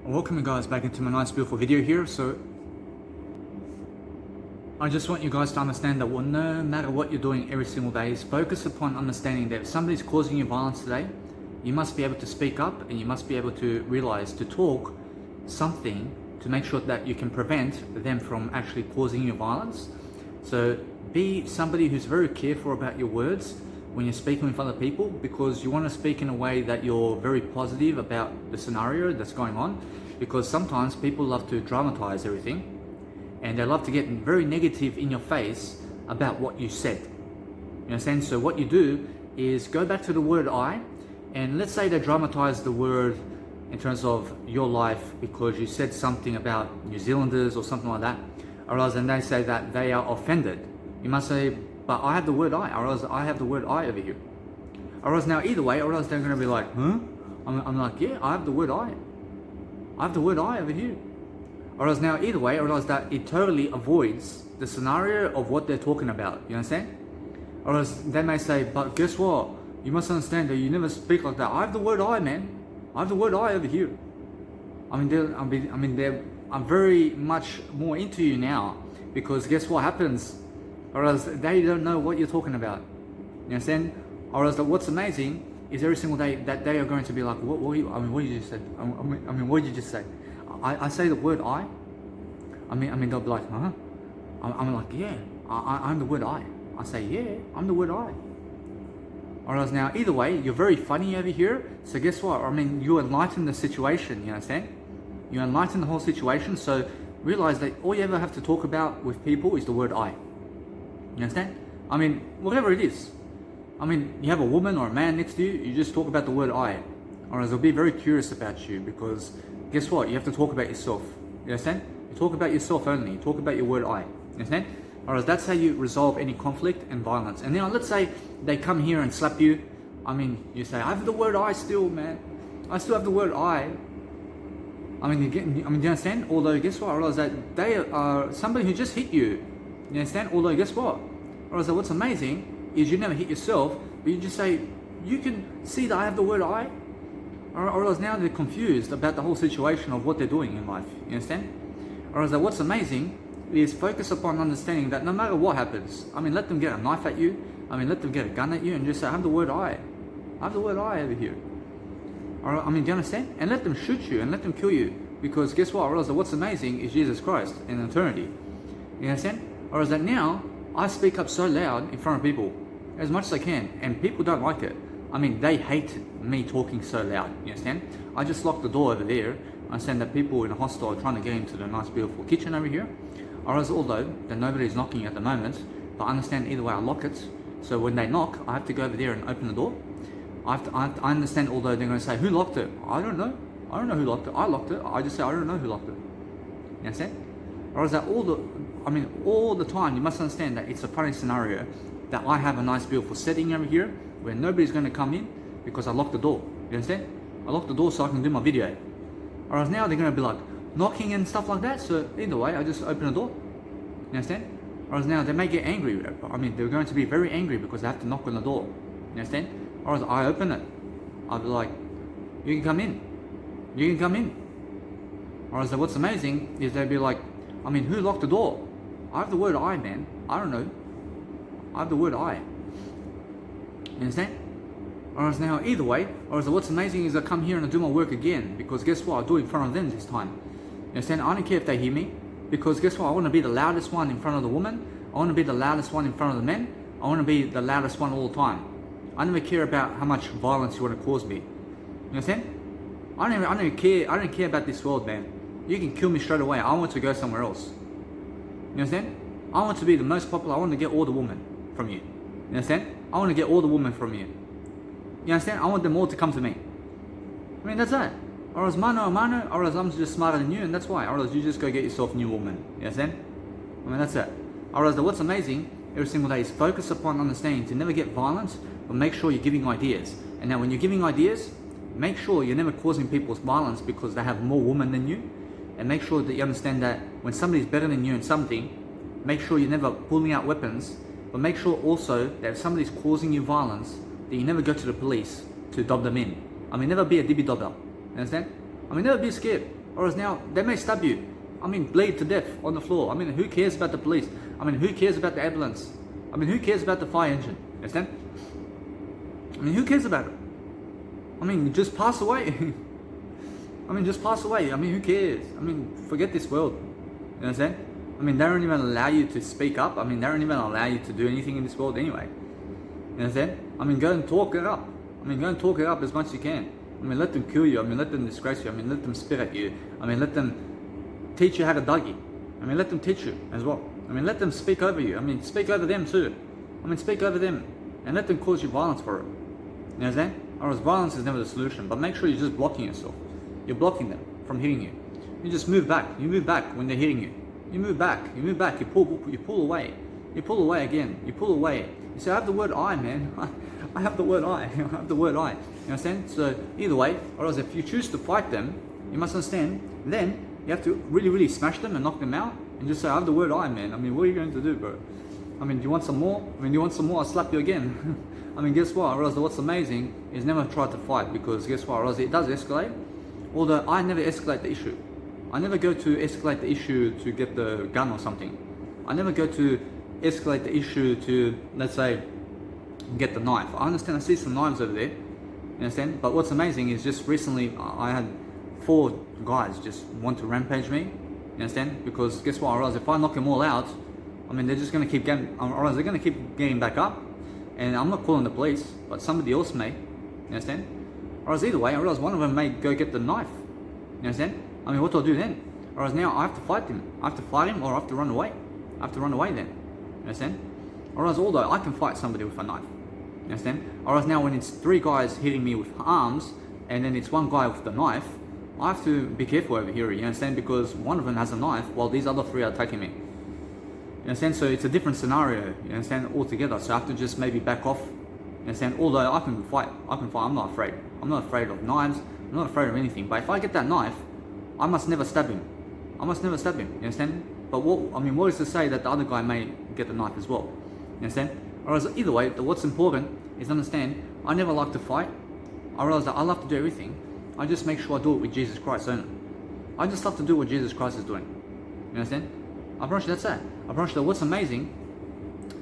Welcome you guys back into my nice beautiful video here. So I just want you guys to understand that no matter what you're doing every single day, is focus upon understanding that if somebody's causing you violence today, you must be able to speak up and you must be able to realize to talk something to make sure that you can prevent them from actually causing you violence. So be somebody who's very careful about your words when you're speaking with other people, because you want to speak in a way that you're very positive about the scenario that's going on, because sometimes people love to dramatize everything and they love to get very negative in your face about what you said. You understand? So what you do is go back to the word I, and let's say they dramatize the word in terms of your life because you said something about New Zealanders or something like that, or else then they say that they are offended. You must say, but I have the word I, or else I have the word I over here. Or else now either way, or else they're going to be like, huh? I'm like, yeah, I have the word I. I have the word I over here. Or else now either way, or else that it totally avoids the scenario of what they're talking about. You understand? Or else they may say, but guess what? You must understand that you never speak like that. I have the word I, man. I have the word I over here. I'm very much more into you now, because guess what happens? Or else they don't know what you're talking about. You understand? Or else what's amazing is every single day that they are going to be like, what did you just say? What did you just say? I say the word I. They'll be like, huh? I'm like, yeah, I'm the word I. I say, yeah, I'm the word I. Or else now, either way, you're very funny over here. So guess what? You enlighten the situation, you understand? You enlighten the whole situation. So realize that all you ever have to talk about with people is the word I. You understand? Whatever it is. You have a woman or a man next to you, you just talk about the word I. Or else they'll be very curious about you, because guess what? You have to talk about yourself. You understand? You talk about yourself only. You talk about your word I. You understand? Or else that's how you resolve any conflict and violence. And then let's say they come here and slap you. You say, I have the word I still, man. I still have the word I. Do you understand? Although guess what? Or else that they are somebody who just hit you. You understand? Although guess what? Or else what's amazing is you never hit yourself, but you just say, you can see that I have the word I. Or else now they're confused about the whole situation of what they're doing in life. You understand? Or else what's amazing is focus upon understanding that no matter what happens, let them get a knife at you, let them get a gun at you, and just say, I have the word I. I have the word I over here. Or, do you understand? And let them shoot you and let them kill you, because guess what? Or else what's amazing is Jesus Christ in eternity. You understand? Or is that now I speak up so loud in front of people as much as I can, and people don't like it. They hate me talking so loud. You understand? I just locked the door over there. I understand that people in a hostel are trying to get into the nice beautiful kitchen over here. Or as although that nobody's knocking at the moment, but I understand either way I lock it. So when they knock, I have to go over there and open the door. I understand, although they're going to say, who locked it? I don't know. I don't know who locked it. I locked it. I just say, I don't know who locked it. You understand? Or is that all the time you must understand that it's a funny scenario that I have a nice beautiful setting over here where nobody's going to come in because I locked the door. You understand? I locked the door so I can do my video. Or else now they're going to be like knocking and stuff like that. So either way, I just open the door. You understand? Or else now they may get angry. They're going to be very angry because they have to knock on the door. You understand? Or else I open it. I'll be like, you can come in. You can come in. Or else what's amazing is they'll be like, who locked the door? I have the word I, man. I don't know. I have the word I. You understand? Or else now, either way, or else what's amazing is I come here and I do my work again, because guess what? I do it in front of them this time. You understand? I don't care if they hear me, because guess what? I want to be the loudest one in front of the woman. I want to be the loudest one in front of the men. I want to be the loudest one all the time. I never care about how much violence you want to cause me. You understand? I don't care about this world, man. You can kill me straight away. I want to go somewhere else. You understand? I want to be the most popular. I want to get all the women from you. You understand? I want to get all the women from you. You understand? I want them all to come to me. That's that. Or else mano, or else I'm just smarter than you, and that's why. Or else you just go get yourself a new woman. You understand? That's it. Or else what's amazing every single day is focus upon understanding to never get violence, but make sure you're giving ideas. And now when you're giving ideas, make sure you're never causing people's violence because they have more women than you. And make sure that you understand that when somebody's better than you in something, make sure you're never pulling out weapons, but make sure also that if somebody's causing you violence, that you never go to the police to dob them in. Never be a dibby dobber. Understand? Never be scared. Or else now, they may stab you. I mean, bleed to death on the floor. I mean, who cares about the police? I mean, who cares about the ambulance? I mean, who cares about the fire engine? Understand? I mean, who cares about it? I mean, just pass away. I mean, just pass away. I mean, who cares? I mean, forget this world. You understand? I mean, they don't even allow you to speak up. I mean, they don't even allow you to do anything in this world anyway. You understand? I mean, go and talk it up. I mean, go and talk it up as much as you can. I mean, let them kill you. I mean, let them disgrace you. I mean, let them spit at you. I mean, let them teach you how to Dougie. I mean, let them teach you as well. I mean, let them speak over you. I mean, speak over them too. I mean, speak over them and let them cause you violence for it. You understand? Or else violence is never the solution. But make sure you're just blocking yourself. You're blocking them from hitting you. You just move back. You move back when they're hitting you. You move back. You move back. You pull away. You pull away again. You pull away. You say, I have the word I, man. I have the word I. I have the word I. You understand? So either way, or else if you choose to fight them, you must understand, then you have to really, really smash them and knock them out and just say, I have the word I, man. I mean, what are you going to do, bro? I mean, do you want some more? I mean, do you want some more? I'll slap you again. I mean, guess what? Or else what's amazing is never try to fight, because guess what? Or else it does escalate. Although I never escalate the issue. I never go to escalate the issue to get the gun or something. I never go to escalate the issue to, let's say, get the knife. I understand, I see some knives over there. You understand? But what's amazing is just recently I had 4 guys just want to rampage me. You understand? Because guess what? Or else if I knock them all out, I mean, they're just going to keep getting, or else they're going to keep getting back up. And I'm not calling the police, but somebody else may. You understand? Or else either way, or else one of them may go get the knife. You understand? I mean, what do I do then? Or else now I have to fight him. I have to fight him, or I have to run away. I have to run away then. You understand? Or else although I can fight somebody with a knife. You understand? Or else now when it's 3 guys hitting me with arms, and then it's 1 guy with the knife, I have to be careful over here, you understand? Because one of them has a knife, while these other 3 are attacking me. You understand? So it's a different scenario, you understand, altogether. So I have to just maybe back off, you understand? Although I can fight, I'm not afraid. I'm not afraid of knives, I'm not afraid of anything. But if I get that knife, I must never stab him. I must never stab him, you understand? But what is to say that the other guy may get the knife as well? You understand? Or else either way, what's important is understand, I never like to fight. I realize that I love to do everything. I just make sure I do it with Jesus Christ only. I just love to do what Jesus Christ is doing. You understand? I promise you that's that. I promise you that what's amazing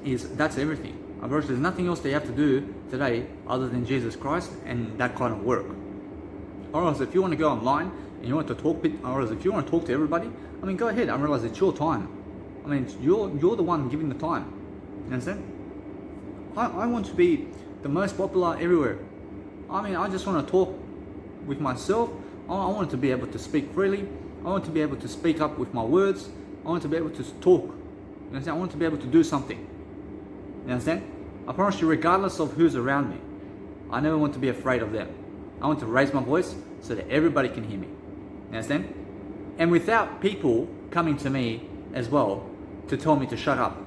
is that's everything. I promise you there's nothing else that you have to do today other than Jesus Christ and that kind of work. Or else if you want to go online and you want to talk, or else if you want to talk to everybody, I mean, go ahead. I realize it's your time. I mean, you're the one giving the time. You understand? I want to be the most popular everywhere. I mean, I just want to talk with myself. I want to be able to speak freely. I want to be able to speak up with my words. I want to be able to talk. You understand? I want to be able to do something. You understand? I promise you, regardless of who's around me, I never want to be afraid of them. I want to raise my voice so that everybody can hear me. You understand? And without people coming to me as well to tell me to shut up.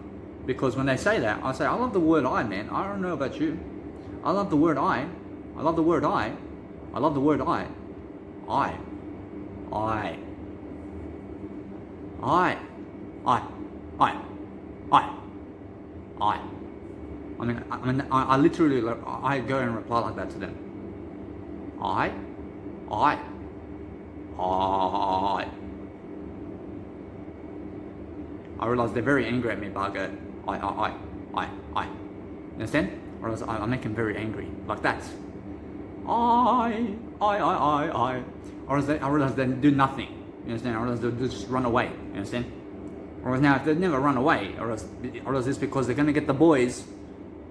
Because when they say that, I say, I love the word I, man. I don't know about you. I love the word I. I love the word I. I love the word I. I. I. I. I. I. I. I. I literally, I go and reply like that to them. I. I. I realize they're very angry at me, but I go, I. You understand? Or else I make them very angry, like that. I. Or else I realize they do nothing. You understand? Or else they'll just run away. You understand? Or else now if they never run away, or else it's because they're gonna get the boys,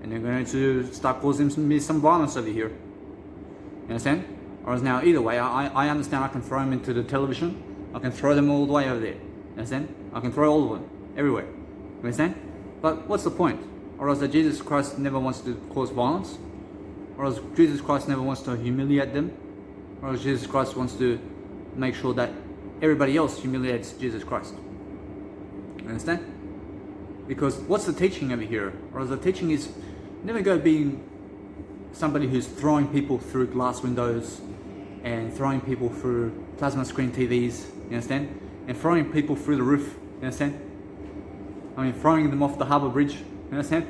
and they're going to start causing me some violence over here. You understand? Or else now either way, I understand I can throw them into the television. I can throw them all the way over there. You understand? I can throw all of them everywhere. You understand? But what's the point? Or else that Jesus Christ never wants to cause violence? Or else Jesus Christ never wants to humiliate them? Or else Jesus Christ wants to make sure that everybody else humiliates Jesus Christ? You understand? Because what's the teaching over here? Or else the teaching is never go being somebody who's throwing people through glass windows and throwing people through plasma screen TVs, you understand? And throwing people through the roof, you understand? I mean, throwing them off the harbour bridge, you understand?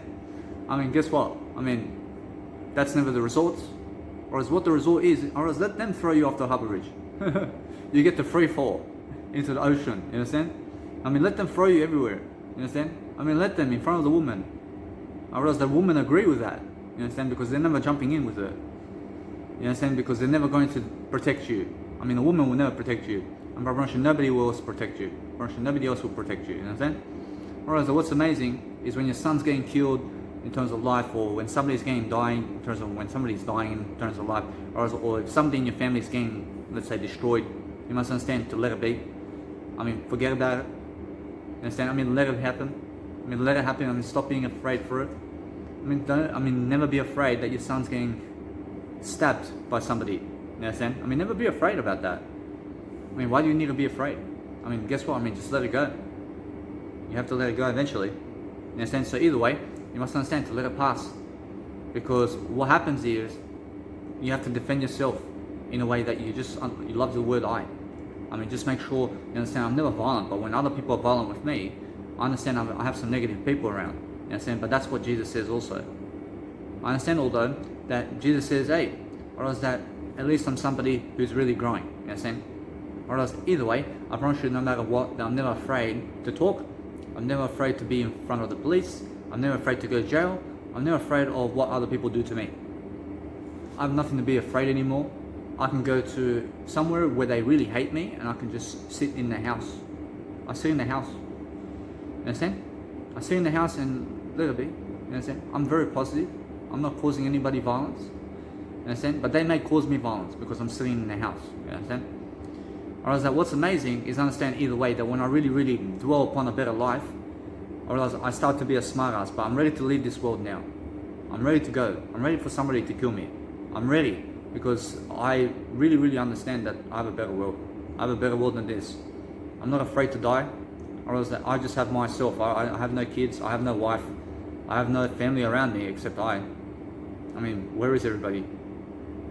I mean, guess what? I mean, that's never the result. Or else what the result is, or else let them throw you off the harbour bridge. you get to free fall into the ocean. You understand? I mean, let them throw you everywhere. You understand? I mean, let them in front of the woman. Or else the woman agree with that. You understand? Because they're never jumping in with her. You understand? Because they're never going to protect you. I mean, a woman will never protect you. And nobody will else protect you. Nobody else will protect you. You understand? Whereas what's amazing is when your son's getting killed in terms of life, or when somebody's dying in terms of when somebody's dying in terms of life, or if somebody in your family is getting, let's say, destroyed, you must understand to let it be. I mean, forget about it. You understand? I mean, let it happen. I mean, let it happen. I mean, stop being afraid for it. I mean, never be afraid that your son's getting stabbed by somebody. You understand? I mean, never be afraid about that. I mean, why do you need to be afraid? I mean, guess what? I mean, just let it go. You have to let it go eventually. You understand? So either way, you must understand to let it pass. Because what happens is, you have to defend yourself in a way that you love the word I. I mean, just make sure, you understand, I'm never violent, but when other people are violent with me, I understand I have some negative people around. You understand? But that's what Jesus says also. I understand, although, that Jesus says, hey, or else that at least I'm somebody who's really growing. You understand? Or else, either way, I promise you, no matter what, that I'm never afraid to talk. I'm never afraid to be in front of the police. I'm never afraid to go to jail. I'm never afraid of what other people do to me. I have nothing to be afraid anymore. I can go to somewhere where they really hate me and I can just sit in the house. I sit in the house. You understand? I sit in the house and let it be. You understand? I'm very positive. I'm not causing anybody violence. You understand? But they may cause me violence because I'm sitting in the house. You understand? Or else that what's amazing is understand either way that when I really, really dwell upon a better life, or else I start to be a smart ass, but I'm ready to leave this world now. I'm ready to go. I'm ready for somebody to kill me. I'm ready because I really, really understand that I have a better world. I have a better world than this. I'm not afraid to die, or else that I just have myself. I have no kids. I have no wife. I have no family around me except I. I mean, where is everybody?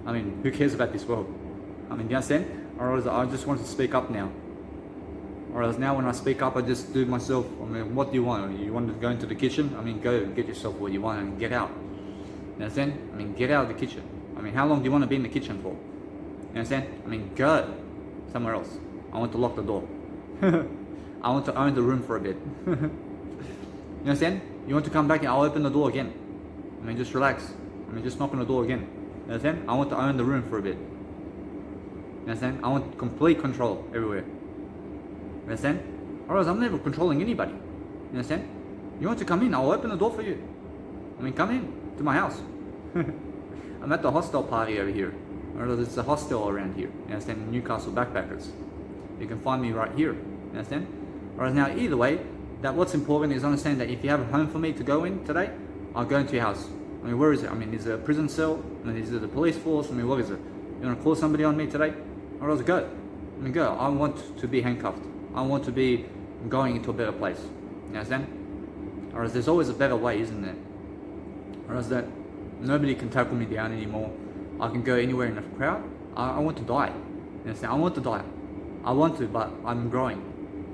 I mean, who cares about this world? I mean, do you understand? Or else I just want to speak up now. Or else now when I speak up, I just do myself. I mean, what do you want? You want to go into the kitchen? I mean, go get yourself what you want and get out. You understand? I mean, get out of the kitchen. I mean, how long do you want to be in the kitchen for? You understand? I mean, go somewhere else. I want to lock the door. I want to own the room for a bit. You understand? You want to come back and I'll open the door again. I mean, just relax. I mean, just knock on the door again. You understand? I want to own the room for a bit. You understand? I want complete control everywhere. You understand? Or else I'm never controlling anybody. You understand? You want to come in, I'll open the door for you. I mean, come in to my house. I'm at the hostel party over here. Or there's a hostel around here. You understand? Newcastle Backpackers. You can find me right here. You understand? Whereas now, either way, that what's important is understand that if you have a home for me to go in today, I'll go into your house. I mean, where is it? I mean, is it a prison cell? I mean, is it the police force? I mean, what is it? You want to call somebody on me today? Or else go. I mean, go. I want to be handcuffed. I want to be going into a better place. You understand? Or else there's always a better way, isn't there? Or else that nobody can tackle me down anymore. I can go anywhere in the crowd. I want to die. You understand? I want to die. I want to, but I'm growing.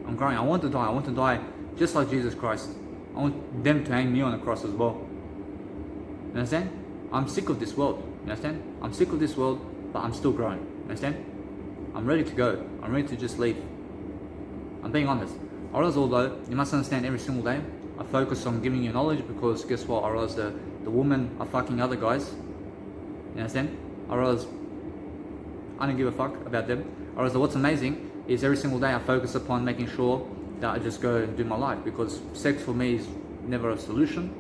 I'm growing. I want to die. I want to die just like Jesus Christ. I want them to hang me on the cross as well. You understand? I'm sick of this world. You understand? I'm sick of this world, but I'm still growing. You understand? I'm ready to go. I'm ready to just leave. I'm being honest. Or else, although, you must understand every single day, I focus on giving you knowledge because guess what? Or else the women are fucking other guys. You understand? Or else I don't give a fuck about them. Or else what's amazing is every single day I focus upon making sure that I just go and do my life because sex for me is never a solution.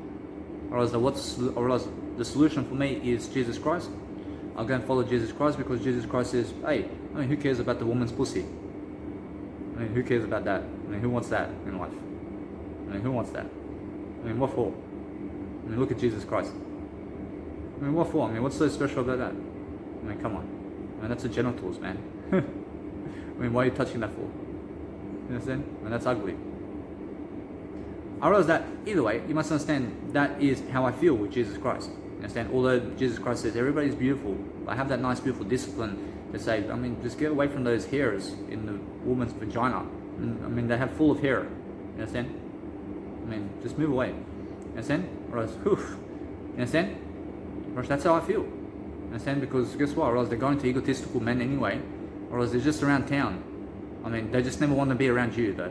Or else the solution for me is Jesus Christ. I'll go and follow Jesus Christ because Jesus Christ says, hey, I mean, who cares about the woman's pussy? I mean, who cares about that? I mean, who wants that in life? I mean, who wants that? I mean, what for? I mean, look at Jesus Christ. I mean, what for? I mean, what's so special about that? I mean, come on. I mean, that's the genitals, man. I mean, why are you touching that for? You understand? I mean, that's ugly. I realize that either way, you must understand that is how I feel with Jesus Christ. You understand? Although Jesus Christ says everybody's beautiful, I have that nice, beautiful discipline to say, I mean, just get away from those hairs in the woman's vagina. I mean, they have full of hair. You understand? I mean, just move away. You understand? Or else, whew. You understand? Or else that's how I feel. You understand? Because guess what? Or else they're going to egotistical men anyway. or else they're just around town. I mean, they just never want to be around you though.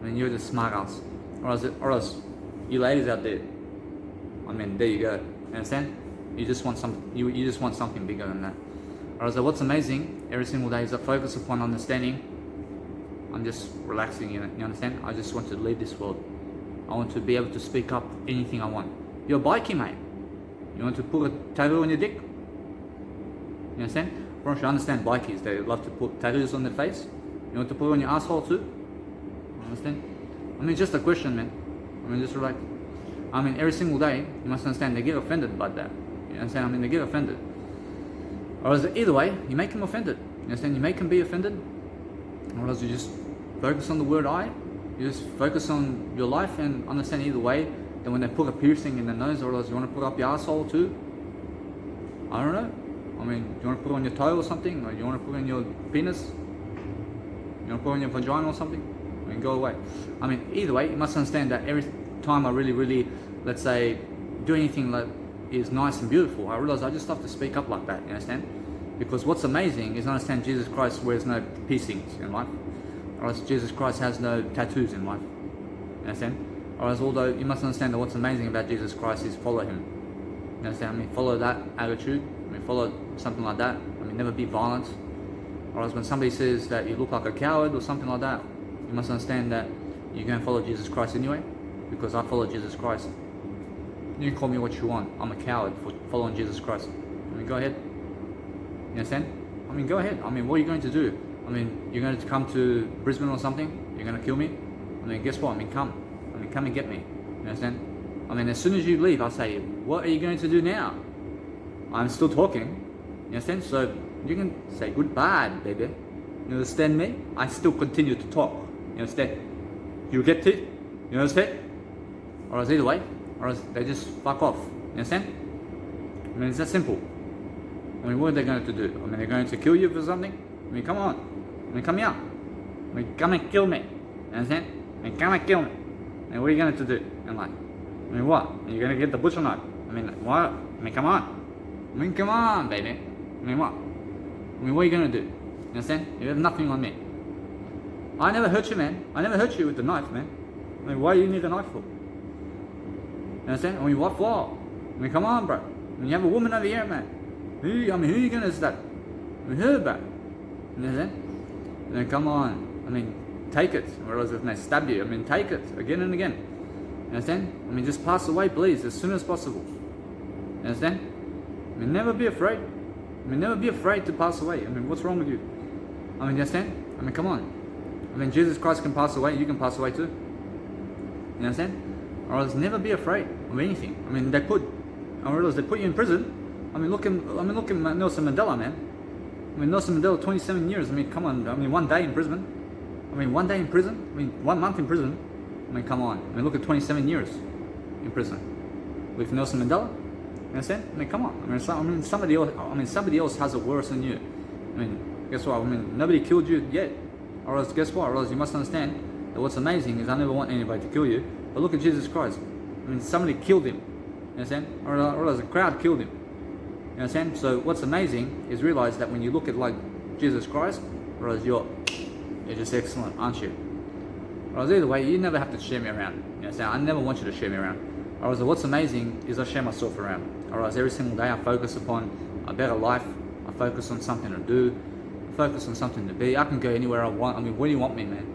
I mean, you're the smart ass. Or else you ladies out there, I mean, there you go. You understand? You just want you just want something bigger than that. Or else what's amazing every single day is I focus upon understanding. I'm just relaxing, you understand? I just want to leave this world. I want to be able to speak up anything I want. You're biking, mate. You want to put a tattoo on your dick? You understand? Everyone should understand bikies. They love to put tattoos on their face. You want to put it on your asshole too? You understand? I mean, just a question, man. I mean, just relax. I mean, every single day, you must understand, they get offended by that. You understand? I mean, they get offended. Or else either way, you make them offended. You understand? You make them be offended. Or else you just focus on the word I. You just focus on your life and understand either way that when they put a piercing in the nose, or else you want to put up your asshole too. I don't know. I mean, you want to put it on your toe or something? Or you want to put it on your penis? You want to put it on your vagina or something? I mean, go away. I mean, either way, you must understand that every time I really, let's say, do anything that is nice and beautiful, I realize I just have to speak up like that, you understand? Because what's amazing is understand Jesus Christ wears no piercings in life. Or else Jesus Christ has no tattoos in life. You understand? Or else, although you must understand that what's amazing about Jesus Christ is follow him. You understand? I mean, follow that attitude. I mean, follow something like that. I mean, never be violent. Or else when somebody says that you look like a coward or something like that, you must understand that you're going to follow Jesus Christ anyway. Because I follow Jesus Christ. You can call me what you want. I'm a coward for following Jesus Christ. I mean, go ahead. You understand? I mean, go ahead. I mean, what are you going to do? I mean, you're going to come to Brisbane or something? You're going to kill me? I mean, guess what? I mean, come. I mean, come and get me. You understand? I mean, as soon as you leave, I say, what are you going to do now? I'm still talking. You understand? So, you can say goodbye, baby. You understand me? I still continue to talk. You understand? You get it? You understand? Or else either way, or else they just fuck off. You understand? I mean, it's that simple. I mean, what are they going to do? I mean, they're going to kill you for something? I mean, come on. I mean, come here. I mean, come and kill me. You understand? I mean, come and kill me. I mean, what are you going to do in life? I mean, what? Are you going to get the butcher knife? I mean, what? I mean, come on. I mean, come on, baby. I mean, what? I mean, what are you going to do? You understand? You have nothing on me. I never hurt you, man. I never hurt you with the knife, man. I mean, why do you need a knife for? You understand? I mean, what for? I mean, come on, bro. I mean, you have a woman over here, man. Who are you going to start? I mean, her, bro. You understand? I mean, come on. I mean, take it. Or else if they stab you, I mean, take it again and again. You understand? I mean, just pass away, please, as soon as possible. You understand? I mean, never be afraid. I mean, never be afraid to pass away. I mean, what's wrong with you? I mean, you understand? I mean, come on. I mean, Jesus Christ can pass away. You can pass away too. You understand? Or else never be afraid of anything. I mean, they put you in prison. I mean, look at Nelson Mandela, man. I mean, Nelson Mandela, 27 years. I mean, come on. I mean, 1 day in prison. I mean, 1 day in prison. I mean, 1 month in prison. I mean, come on. I mean, look at 27 years in prison with Nelson Mandela. You understand? I mean, come on. I mean, somebody else has it worse than you. I mean, guess what? I mean, nobody killed you yet. Or else, guess what? Or else you must understand that what's amazing is I never want anybody to kill you. But look at Jesus Christ. I mean, somebody killed him. You understand? Or else a crowd killed him. You understand? So what's amazing is realize that when you look at like Jesus Christ, or else you're just excellent, aren't you? Or else either way, you never have to share me around. You understand? I never want you to share me around. Or else what's amazing is I share myself around. Or else every single day I focus upon a better life. I focus on something to do. I focus on something to be. I can go anywhere I want. I mean, where do you want me, man?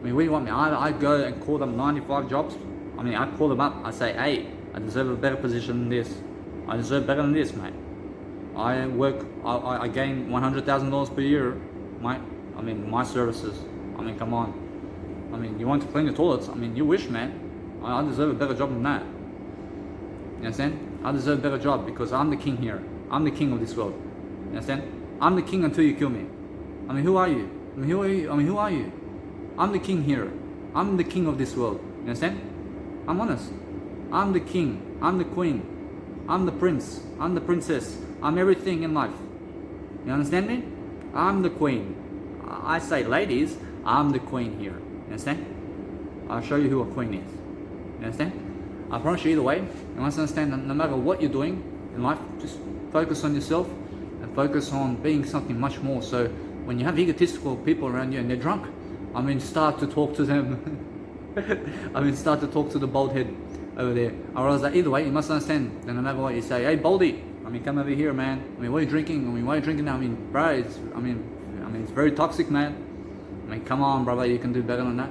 I mean, where do you want me? I go and call them 95 jobs. I mean, I call them up. I say, hey, I deserve a better position than this. I deserve better than this, mate. I gain $100,000 per year, mate. I mean, my services. I mean, come on. I mean, you want to clean the toilets? I mean, you wish, man. I deserve a better job than that. You understand? I deserve a better job because I'm the king here. I'm the king of this world. You understand? I'm the king until you kill me. I mean, who are you? I mean, who are you? I mean, who are you? I'm the king here. I'm the king of this world. You understand? I'm honest. I'm the king. I'm the queen. I'm the prince. I'm the princess. I'm everything in life. You understand me? I'm the queen. I say, ladies, I'm the queen here. You understand? I'll show you who a queen is. You understand? I promise you either way, you must understand that no matter what you're doing in life, just focus on yourself and focus on being something much more. So when you have egotistical people around you and they're drunk, I mean, start to talk to them. I mean, start to talk to the bald head over there. I was like, either way, you must understand that no matter what you say, hey, Baldy, I mean, come over here, man. I mean, what are you drinking? I mean, why are you drinking now? I mean, bro, it's very toxic, man. I mean, come on, brother, you can do better than that.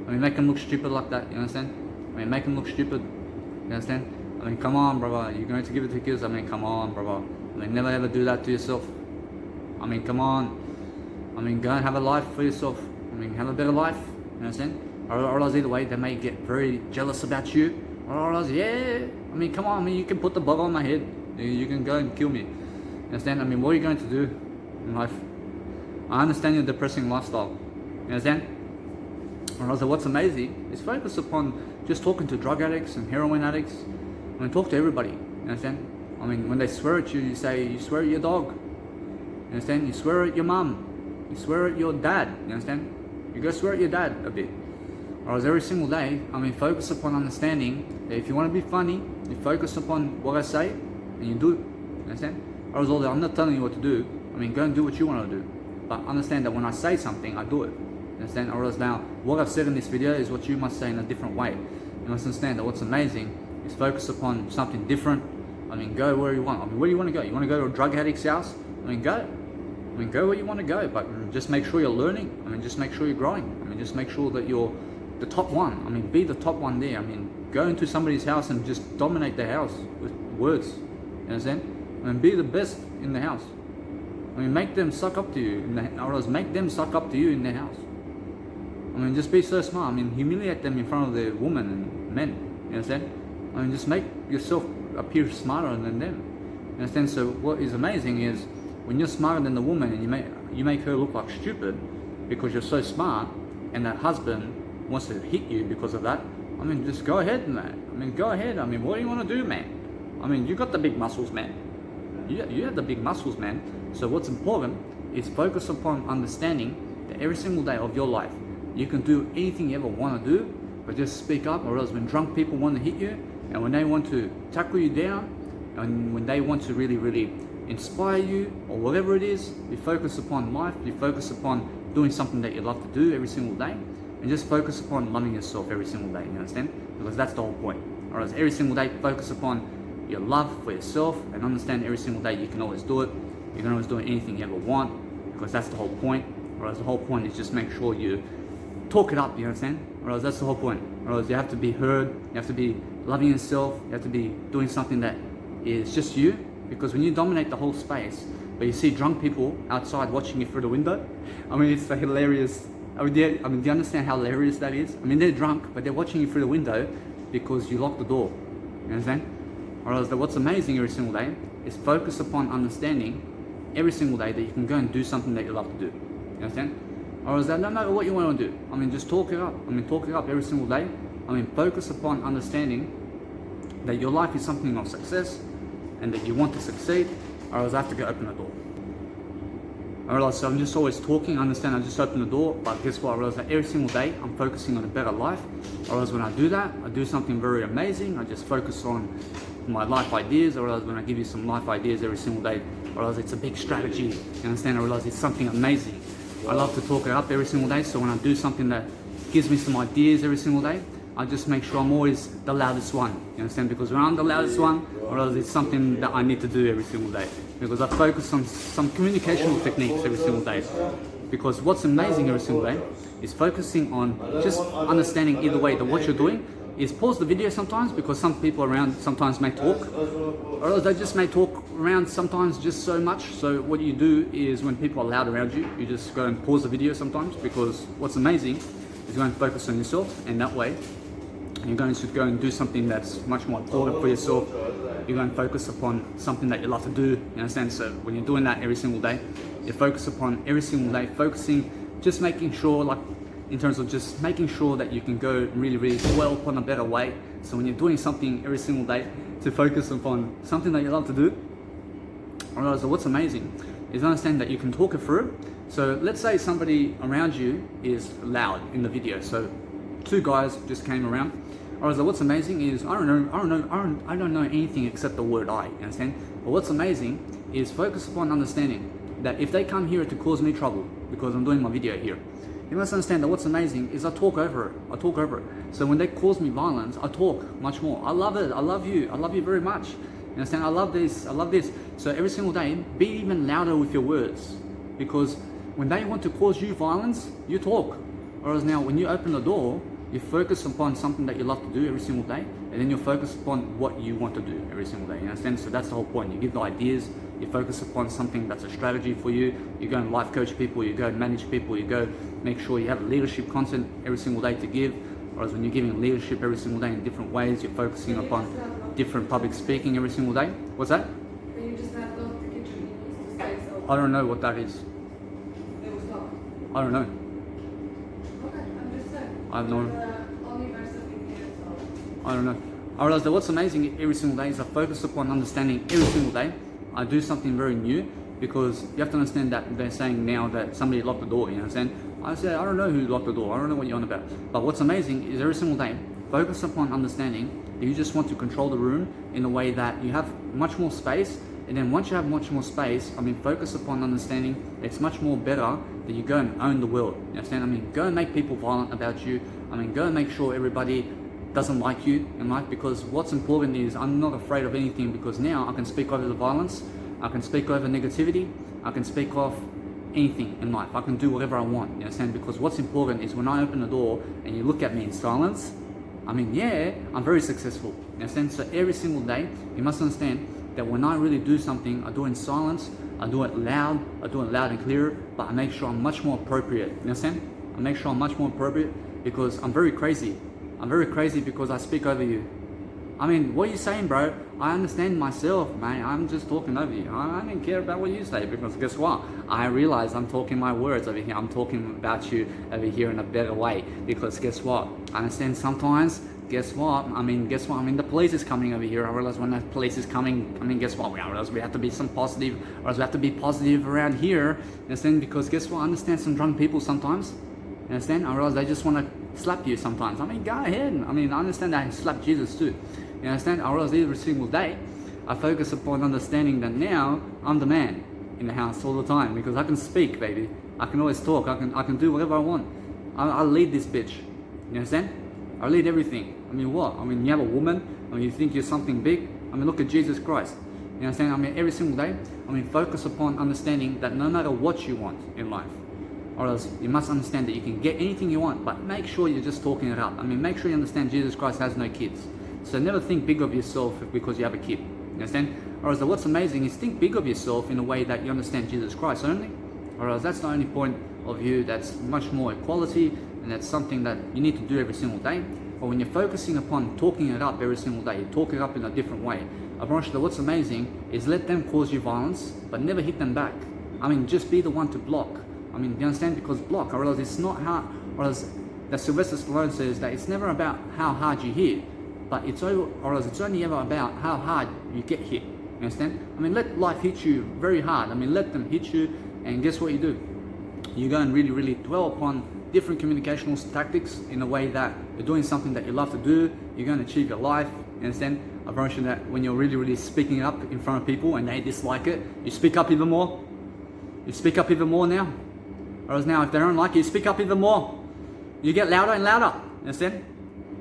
I mean, make them look stupid like that, you understand? I mean, make them look stupid, you understand? I mean, come on, brother, you're going to give it to kids? I mean, come on, brother. I mean, never ever do that to yourself. I mean, come on. I mean, go and have a life for yourself. I mean, have a better life, you understand? Or else either way, they may get very jealous about you. Or else, yeah, I mean, come on, I mean, you can put the bug on my head. You can go and kill me. You understand? I mean, what are you going to do in life? I understand your depressing lifestyle. You understand? Or else, what's amazing is focus upon just talking to drug addicts and heroin addicts. I mean, talk to everybody. You understand? I mean, when they swear at you, you say, you swear at your dog. You understand? You swear at your mum. You swear at your dad. You understand? You go swear at your dad a bit. Or else every single day, I mean, focus upon understanding that if you want to be funny, you focus upon what I say and you do it. You understand? Or else I'm not telling you what to do. I mean, go and do what you want to do. But understand that when I say something, I do it. You understand? Or else now, what I've said in this video is what you must say in a different way. You must understand that what's amazing is focus upon something different. I mean, go where you want. I mean, where do you want to go? You want to go to a drug addict's house? I mean, go. I mean, go where you want to go, but just make sure you're learning. I mean, just make sure you're growing. I mean, just make sure that you're the top one. I mean, be the top one there. I mean, go into somebody's house and just dominate the house with words. You understand? I mean, be the best in the house. I mean, make them suck up to you, or else make them suck up to you in their house. I mean, just be so smart. I mean, humiliate them in front of the women and men. You understand? I mean, just make yourself appear smarter than them. You understand? So what is amazing is when you're smarter than the woman and you make her look like stupid because you're so smart, and that husband wants to hit you because of that. I mean, just go ahead, man. I mean, go ahead. I mean, what do you want to do, man? I mean, you got the big muscles, man. You have the big muscles, man. So what's important is focus upon understanding that every single day of your life, you can do anything you ever want to do, but just speak up. Or else when drunk people want to hit you, and when they want to tackle you down, and when they want to really, really inspire you, or whatever it is, you focus upon life, you focus upon doing something that you love to do every single day, and just focus upon loving yourself every single day, you understand? Because that's the whole point. Or else every single day, focus upon your love for yourself, and understand every single day you can always do it. You can always do anything you ever want, because that's the whole point. Or else the whole point is just make sure you talk it up, you understand? Or else that's the whole point. Or else you have to be heard, you have to be loving yourself, you have to be doing something that is just you. Because when you dominate the whole space, but you see drunk people outside watching you through the window, I mean, it's like hilarious. I mean, do you understand how hilarious that is? I mean, they're drunk, but they're watching you through the window because you locked the door. You understand? Or else what's amazing every single day is focus upon understanding every single day that you can go and do something that you love to do. You understand? Or is that no matter what you want to do? I mean, just talk it up. I mean, talk it up every single day. I mean, focus upon understanding that your life is something of success and that you want to succeed, or else I have to go open the door. I realize I'm just always talking, I understand I just open the door, but guess what? I realize that every single day I'm focusing on a better life. Or else when I do that, I do something very amazing. I just focus on my life ideas. Or else when I give you some life ideas every single day, or else it's a big strategy. You understand? I realize it's something amazing. I love to talk it up every single day, so when I do something that gives me some ideas every single day, I just make sure I'm always the loudest one. You understand? Because when I'm the loudest one, or else it's something that I need to do every single day. Because I focus on some communicational techniques every single day. Because what's amazing every single day is focusing on just understanding either way that what you're doing is pause the video sometimes, because some people around sometimes may talk, or else they just may talk around sometimes just so much. So what you do is when people are loud around you, you just go and pause the video sometimes, because what's amazing is going to focus on yourself, and that way you're going to go and do something that's much more important for yourself. You're going to focus upon something that you love to do, you understand? So when you're doing that every single day, you focus upon every single day, focusing, just making sure, like in terms of just making sure that you can go really, really dwell upon a better way. So when you're doing something every single day, to focus upon something that you love to do. Alright, so what's amazing is understand that you can talk it through. So let's say somebody around you is loud in the video. So two guys just came around. Alright, so what's amazing is I don't know anything except the word I, you understand? But what's amazing is focus upon understanding that if they come here to cause me trouble because I'm doing my video here, you must understand that what's amazing is I talk over it. So when they cause me violence, I talk much more. I love it. I love you very much. You understand? I love this. So every single day, be even louder with your words, because when they want to cause you violence, you talk. Whereas now, when you open the door, you focus upon something that you love to do every single day, and then you focus upon what you want to do every single day. You understand? So that's the whole point. You give the ideas, you focus upon something that's a strategy for you. You go and life coach people, you go and manage people, you go make sure you have leadership content every single day to give. Whereas when you're giving leadership every single day in different ways, you're focusing upon different public speaking every single day. What's that? When you just have left the kitchen, you used to say so. I don't know what that is. It was locked. I don't know. Okay, I'm just saying. I have no. The only verse of in here, so. I don't know. I realize that what's amazing every single day is I focus upon understanding every single day. I do something very new, because you have to understand that they're saying now that somebody locked the door, you understand? I say, I don't know who locked the door, I don't know what you're on about. But what's amazing is every single day, focus upon understanding that you just want to control the room in a way that you have much more space. And then once you have much more space, focus upon understanding it's much more better that you go and own the world. You understand? Go and make people violent about you. Go and make sure everybody doesn't like you in life, because what's important is I'm not afraid of anything, because now I can speak over the violence, I can speak over negativity, I can speak off anything in life. I can do whatever I want, you understand? Because what's important is when I open the door and you look at me in silence, yeah, I'm very successful, you understand? So every single day, you must understand that when I really do something, I do it in silence, I do it loud and clear, but I make sure I'm much more appropriate, you understand? I make sure I'm much more appropriate, because I'm very crazy. I'm very crazy because I speak over you. What are you saying, bro? I understand myself, man. I'm just talking over you. I don't care about what you say, because guess what? I realize I'm talking my words over here. I'm talking about you over here in a better way, because guess what? I understand sometimes, guess what? The police is coming over here. I realize when the police is coming, guess what? I realize we have to be some positive, or else we have to be positive around here. Understand? Because guess what? I understand some drunk people sometimes. Understand? I realize they just want to slap you sometimes. Go ahead. I understand that I slap Jesus too. You understand? I realize every single day I focus upon understanding that now I'm the man in the house all the time, because I can speak, baby. I can always talk. I can do whatever I want. I lead this bitch. You understand? I lead everything. What? You have a woman. You think you're something big. Look at Jesus Christ. You understand? Every single day, focus upon understanding that no matter what you want in life, or else you must understand that you can get anything you want, but make sure you're just talking it up. Make sure you understand Jesus Christ has no kids. So never think big of yourself because you have a kid. You understand? Or else what's amazing is think big of yourself in a way that you understand Jesus Christ only. Or else that's the only point of view that's much more equality, and that's something that you need to do every single day. But when you're focusing upon talking it up every single day, you talk it up in a different way. What's amazing is let them cause you violence, but never hit them back. Just be the one to block. You understand? Because block, I realize it's not hard, or else that Sylvester Stallone says that it's never about how hard you hit, but it's only ever about how hard you get hit. You understand? Let life hit you very hard. Let them hit you, and guess what you do? You go and really, really dwell upon different communicational tactics in a way that you're doing something that you love to do. You're going to achieve your life. You understand? I've mentioned that when you're really, really speaking up in front of people and they dislike it, you speak up even more. You speak up even more now. Whereas now, if they don't like it, you speak up even more. You get louder and louder. Understand?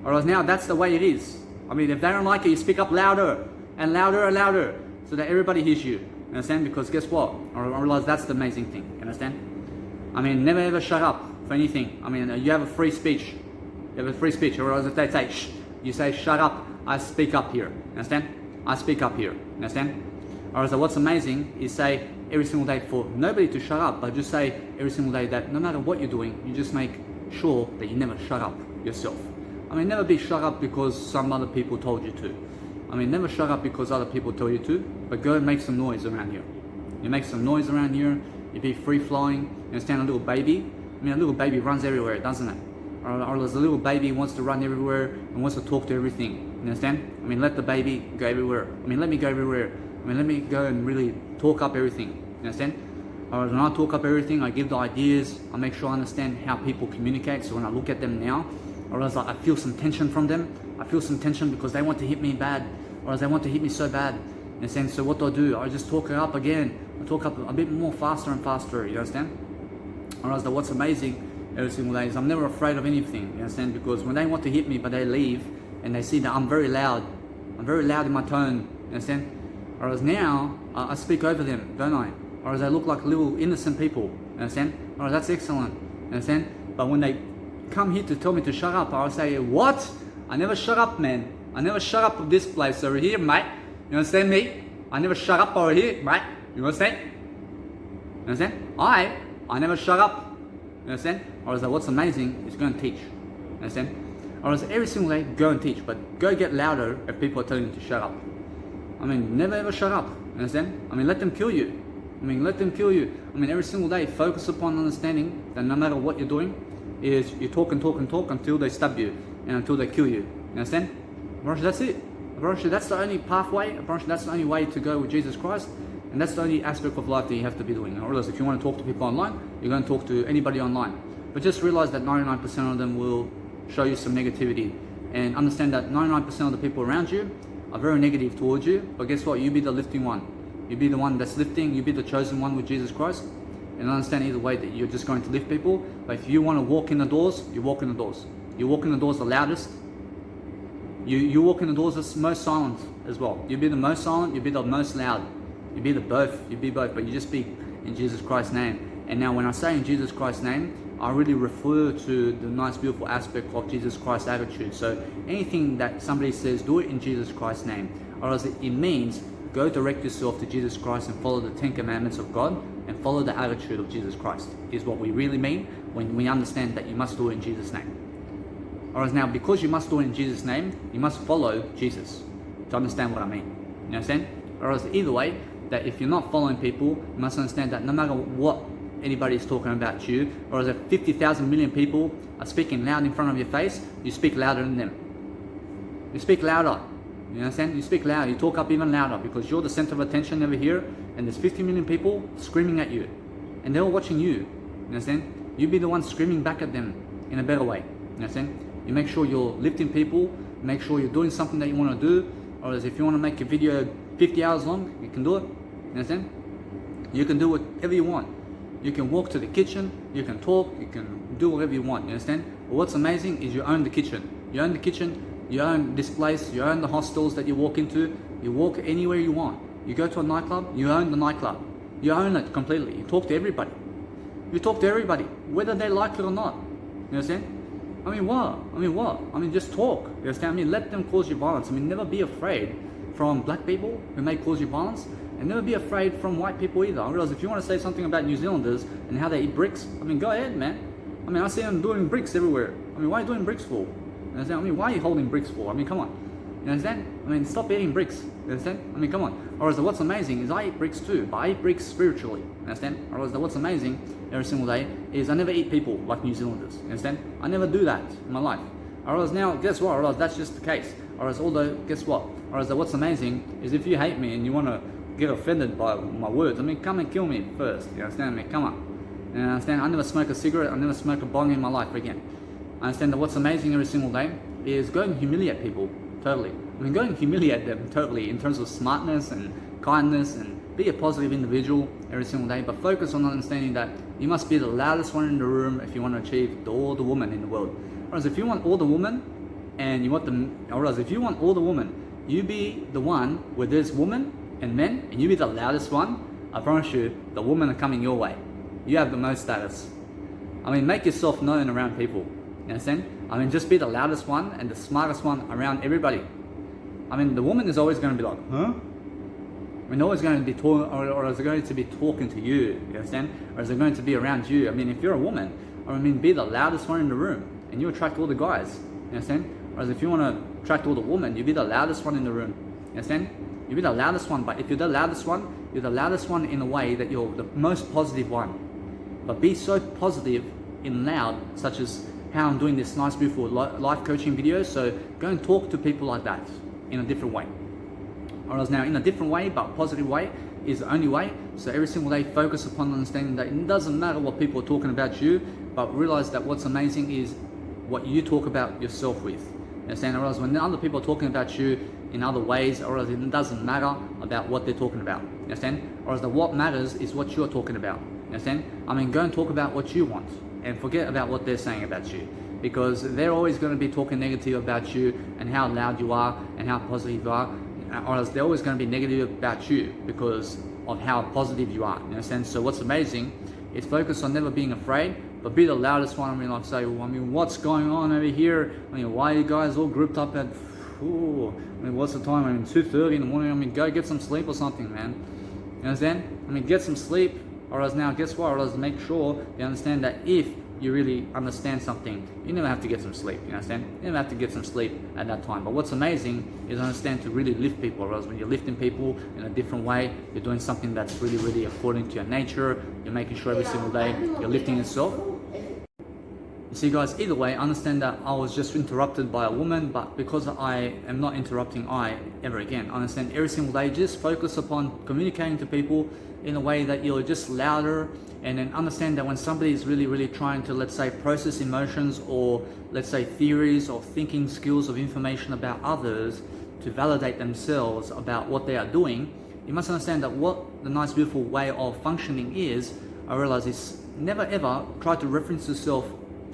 Whereas now, that's the way it is. If they don't like it, you speak up louder and louder and louder, so that everybody hears you. Understand? Because guess what? I realize that's the amazing thing. Understand? Never ever shut up for anything. You have a free speech. You have a free speech. Whereas if they say shh, you say shut up. I speak up here. Understand? I speak up here. Understand? Whereas what's amazing is say every single day for nobody to shut up, but just say every single day that no matter what you're doing, you just make sure that you never shut up yourself. Never be shut up because some other people told you to. Never shut up because other people tell you to, but go and make some noise around here. You make some noise around here, you be free-flowing, you understand? A little baby, a little baby runs everywhere, doesn't it? Or as a little baby wants to run everywhere and wants to talk to everything, you understand? Let the baby go everywhere. Let me go everywhere. Let me go and really talk up everything, you understand? Or when I talk up everything, I give the ideas, I make sure I understand how people communicate, so when I look at them now, or else I feel some tension from them. I feel some tension because they want to hit me bad, or else they want to hit me so bad. And so what do? I just talk it up again. I talk up a bit more faster and faster, you understand? Whereas what's amazing every single day is I'm never afraid of anything, you understand? Because when they want to hit me but they leave and they see that I'm very loud in my tone, you understand? Whereas now, I speak over them, don't I? Whereas they look like little innocent people, you understand? Whereas that's excellent, you understand? But when they come here to tell me to shut up, I'll say, what? I never shut up, man. I never shut up with this place over here, mate. You understand me? I never shut up over here, mate. You understand? You understand? I never shut up. You understand? Or is that what's amazing is go and teach. You understand? Or is every single day go and teach, but go get louder if people are telling you to shut up. I mean, never ever shut up. You understand? I mean, let them kill you. I mean, let them kill you. I mean, every single day, focus upon understanding that no matter what you're doing, is you talk and talk and talk until they stab you and until they kill you. You understand? That's it. That's the only pathway. That's the only way to go with Jesus Christ. And that's the only aspect of life that you have to be doing. I realize if you want to talk to people online, you're going to talk to anybody online. But just realize that 99% of them will show you some negativity. And understand that 99% of the people around you are very negative towards you. But guess what? You be the lifting one. You be the one that's lifting. You be the chosen one with Jesus Christ. And understand either way that you're just going to lift people. But if you want to walk in the doors, you walk in the doors. You walk in the doors the loudest. You walk in the doors that's most silent as well. You be the most silent, you be the most loud. You be both, but you just speak in Jesus Christ's name. And now when I say in Jesus Christ's name, I really refer to the nice, beautiful aspect of Jesus Christ's attitude. So anything that somebody says, do it in Jesus Christ's name. Or else it means go direct yourself to Jesus Christ and follow the 10 commandments of God and follow the attitude of Jesus Christ is what we really mean when we understand that you must do it in Jesus' name. Whereas now, because you must do it in Jesus' name, you must follow Jesus to understand what I mean. You understand? Whereas either way, that if you're not following people, you must understand that no matter what anybody is talking about you, or if 50,000 million people are speaking loud in front of your face, you speak louder than them. You speak louder. You understand? You speak loud. You talk up even louder because you're the center of attention over here, and there's 50 million people screaming at you, and they're all watching you. You understand? You be the one screaming back at them in a better way. You understand? You make sure you're lifting people, make sure you're doing something that you want to do, or as if you want to make a video 50 hours long, you can do it. You understand? You can do whatever you want. You can walk to the kitchen, you can talk, you can do whatever you want. You understand? But what's amazing is you own the kitchen. You own the kitchen, you own this place, you own the hostels that you walk into, you walk anywhere you want. You go to a nightclub, you own the nightclub. You own it completely. You talk to everybody. You talk to everybody, whether they like it or not. You understand? I mean, what? I mean, just talk. You understand? I mean, let them cause you violence. I mean, never be afraid from black people who may cause you violence, and never be afraid from white people either. I realize if you want to say something about New Zealanders and how they eat bricks, I mean, go ahead, man. I mean, I see them doing bricks everywhere. I mean, why are you doing bricks for? You understand? I mean, why are you holding bricks for? I mean, come on. You understand? I mean, stop eating bricks. You understand? I mean, come on. Or what's amazing is I eat bricks too, but I eat bricks spiritually. You understand? Or what's amazing every single day is I never eat people like New Zealanders. You understand? I never do that in my life. Or now, guess what? Or that's just the case. Or although, guess what? Or what's amazing is if you hate me and you want to get offended by my words, I mean, come and kill me first. You understand me? Come on. You understand? I never smoke a cigarette. I never smoke a bong in my life again. I understand that what's amazing every single day is go and humiliate people. Totally. I mean, go and humiliate them totally in terms of smartness and kindness and be a positive individual every single day, but focus on understanding that you must be the loudest one in the room if you want to achieve all the women in the world. Whereas if you want all the women and you want them, whereas if you want all the women, you be the one where there's women and men and you be the loudest one, I promise you, the women are coming your way. You have the most status. I mean, make yourself known around people. You understand? I mean, just be the loudest one and the smartest one around everybody. I mean, the woman is always going to be like, huh? I mean, always going to be talking, or is going to be talking to you, you understand? Or is it going to be around you? I mean, if you're a woman, or I mean, be the loudest one in the room, and you attract all the guys, you understand? Whereas if you want to attract all the women, you be the loudest one in the room, you understand? You be the loudest one, but if you're the loudest one in a way that you're the most positive one. But be so positive in loud, such as how I'm doing this nice, beautiful life coaching video. So go and talk to people like that in a different way. Or else now in a different way, but positive way is the only way. So every single day, focus upon understanding that it doesn't matter what people are talking about you, but realize that what's amazing is what you talk about yourself with. You understand? Or else when other people are talking about you in other ways, or else it doesn't matter about what they're talking about. You understand? Or else what matters is what you're talking about. You understand? I mean, go and talk about what you want and forget about what they're saying about you, because they're always going to be talking negative about you and how loud you are and how positive you are, or else they're always going to be negative about you because of how positive you are. You understand? So what's amazing is focus on never being afraid, but be the loudest one. I mean, like say, well, I mean, what's going on over here? I mean, why are you guys all grouped up at, I mean, what's the time? I mean, 2:30 in the morning. I mean, go get some sleep or something, man. You understand? I mean, get some sleep, or else now, guess what? Or else make sure you understand that if you really understand something, you never have to get some sleep. You understand? You never have to get some sleep at that time. But what's amazing is understand to really lift people. Or else when you're lifting people in a different way, you're doing something that's really, really according to your nature. You're making sure every single day you're lifting yourself. You see, guys, either way, understand that I was just interrupted by a woman, but because I am not interrupting ever again, understand every single day, just focus upon communicating to people in a way that you're just louder, and then understand that when somebody is really, really trying to, let's say, process emotions or, let's say, theories or thinking skills of information about others to validate themselves about what they are doing, you must understand that what the nice, beautiful way of functioning is, I realize, is never ever try to reference yourself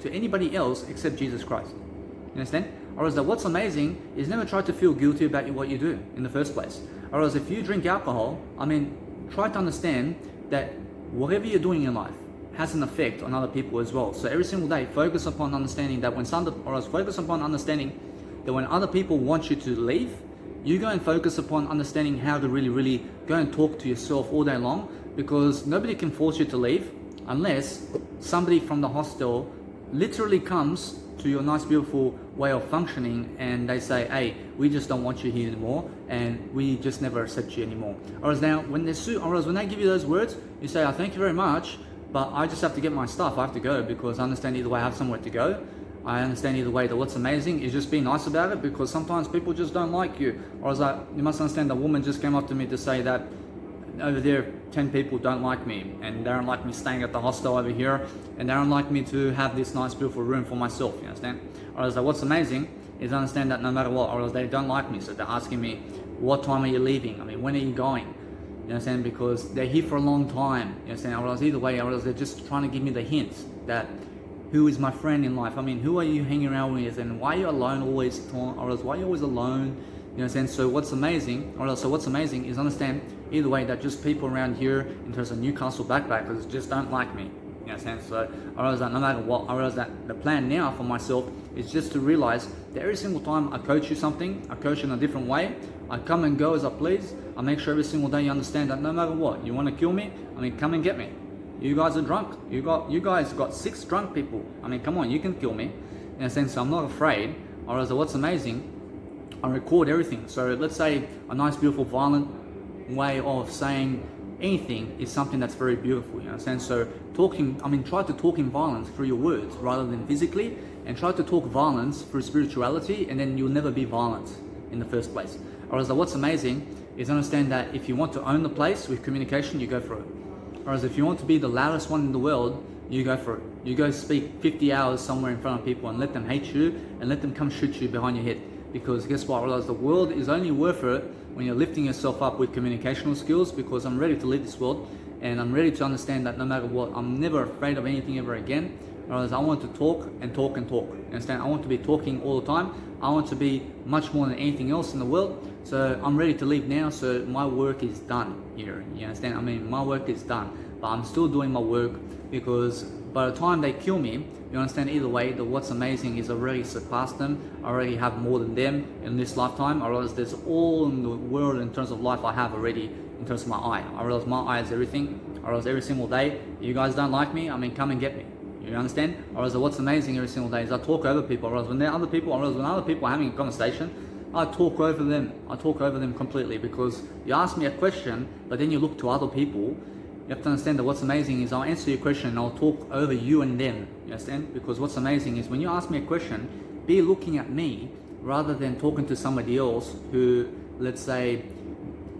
to anybody else except Jesus Christ. You understand? Or else that what's amazing is never try to feel guilty about what you do in the first place. Or else if you drink alcohol, I mean, try to understand that whatever you're doing in life has an effect on other people as well. So every single day, focus upon understanding that focus upon understanding that when other people want you to leave, you go and focus upon understanding how to really, really go and talk to yourself all day long, because nobody can force you to leave unless somebody from the hostel literally comes to your nice, beautiful way of functioning and they say, hey, we just don't want you here anymore and we just never accept you anymore. Or as now, when they give you those words, you say, oh, thank you very much, but I just have to get my stuff. I have to go, because I understand either way I have somewhere to go. I understand either way that what's amazing is just be nice about it, because sometimes people just don't like you. Or as you must understand, the woman just came up to me to say that over there 10 people don't like me, and they don't like me staying at the hostel over here, and they don't like me to have this nice beautiful room for myself. You understand? Or else what's amazing is understand that no matter what, or else they don't like me, so they're asking me, what time are you leaving? I mean, when are you going? You understand? Because they're here for a long time. You understand? Or else either way, or else they're just trying to give me the hints that who is my friend in life? I mean, who are you hanging around with, and why are you alone always? Or else why are you always alone? You understand? So what's amazing, what's amazing is understand either way that just people around here in terms of Newcastle backpackers just don't like me. You understand? So I realize that no matter what, I realize that the plan now for myself is just to realize that every single time I coach you something, I coach in a different way. I come and go as I please. I make sure every single day you understand that no matter what, you want to kill me, I mean, come and get me. You guys are drunk. You guys got 6 drunk people. I mean, come on, you can kill me. In a sense, I'm not afraid. Or as what's amazing, I record everything. So let's say a nice, beautiful, violent way of saying anything is something that's very beautiful. You understand? So try to talk in violence through your words rather than physically, and try to talk violence through spirituality, and then you'll never be violent in the first place. Or as what's amazing is understand that if you want to own the place with communication, you go for it. Whereas if you want to be the loudest one in the world, you go for it. You go speak 50 hours somewhere in front of people and let them hate you and let them come shoot you behind your head. Because guess what? I realize the world is only worth it when you're lifting yourself up with communicational skills, because I'm ready to lead this world and I'm ready to understand that no matter what, I'm never afraid of anything ever again. Whereas I want to talk and talk and talk. You understand? I want to be talking all the time. I want to be much more than anything else in the world. So I'm ready to leave now, so my work is done here. You understand? I mean, my work is done, but I'm still doing my work, because by the time they kill me, you understand either way that what's amazing is I already surpassed them. I already have more than them in this lifetime. I realize there's all in the world in terms of life I have already in terms of my eye. I realize my eye is everything. I realize every single day, you guys don't like me, I mean, come and get me. You understand? I realize what's amazing every single day is I talk over people. I realize when there are other people, I realize when other people are having a conversation, I talk over them. I talk over them completely, because you ask me a question, but then you look to other people. You have to understand that what's amazing is I'll answer your question and I'll talk over you and them. You understand? Because what's amazing is when you ask me a question, be looking at me rather than talking to somebody else who, let's say,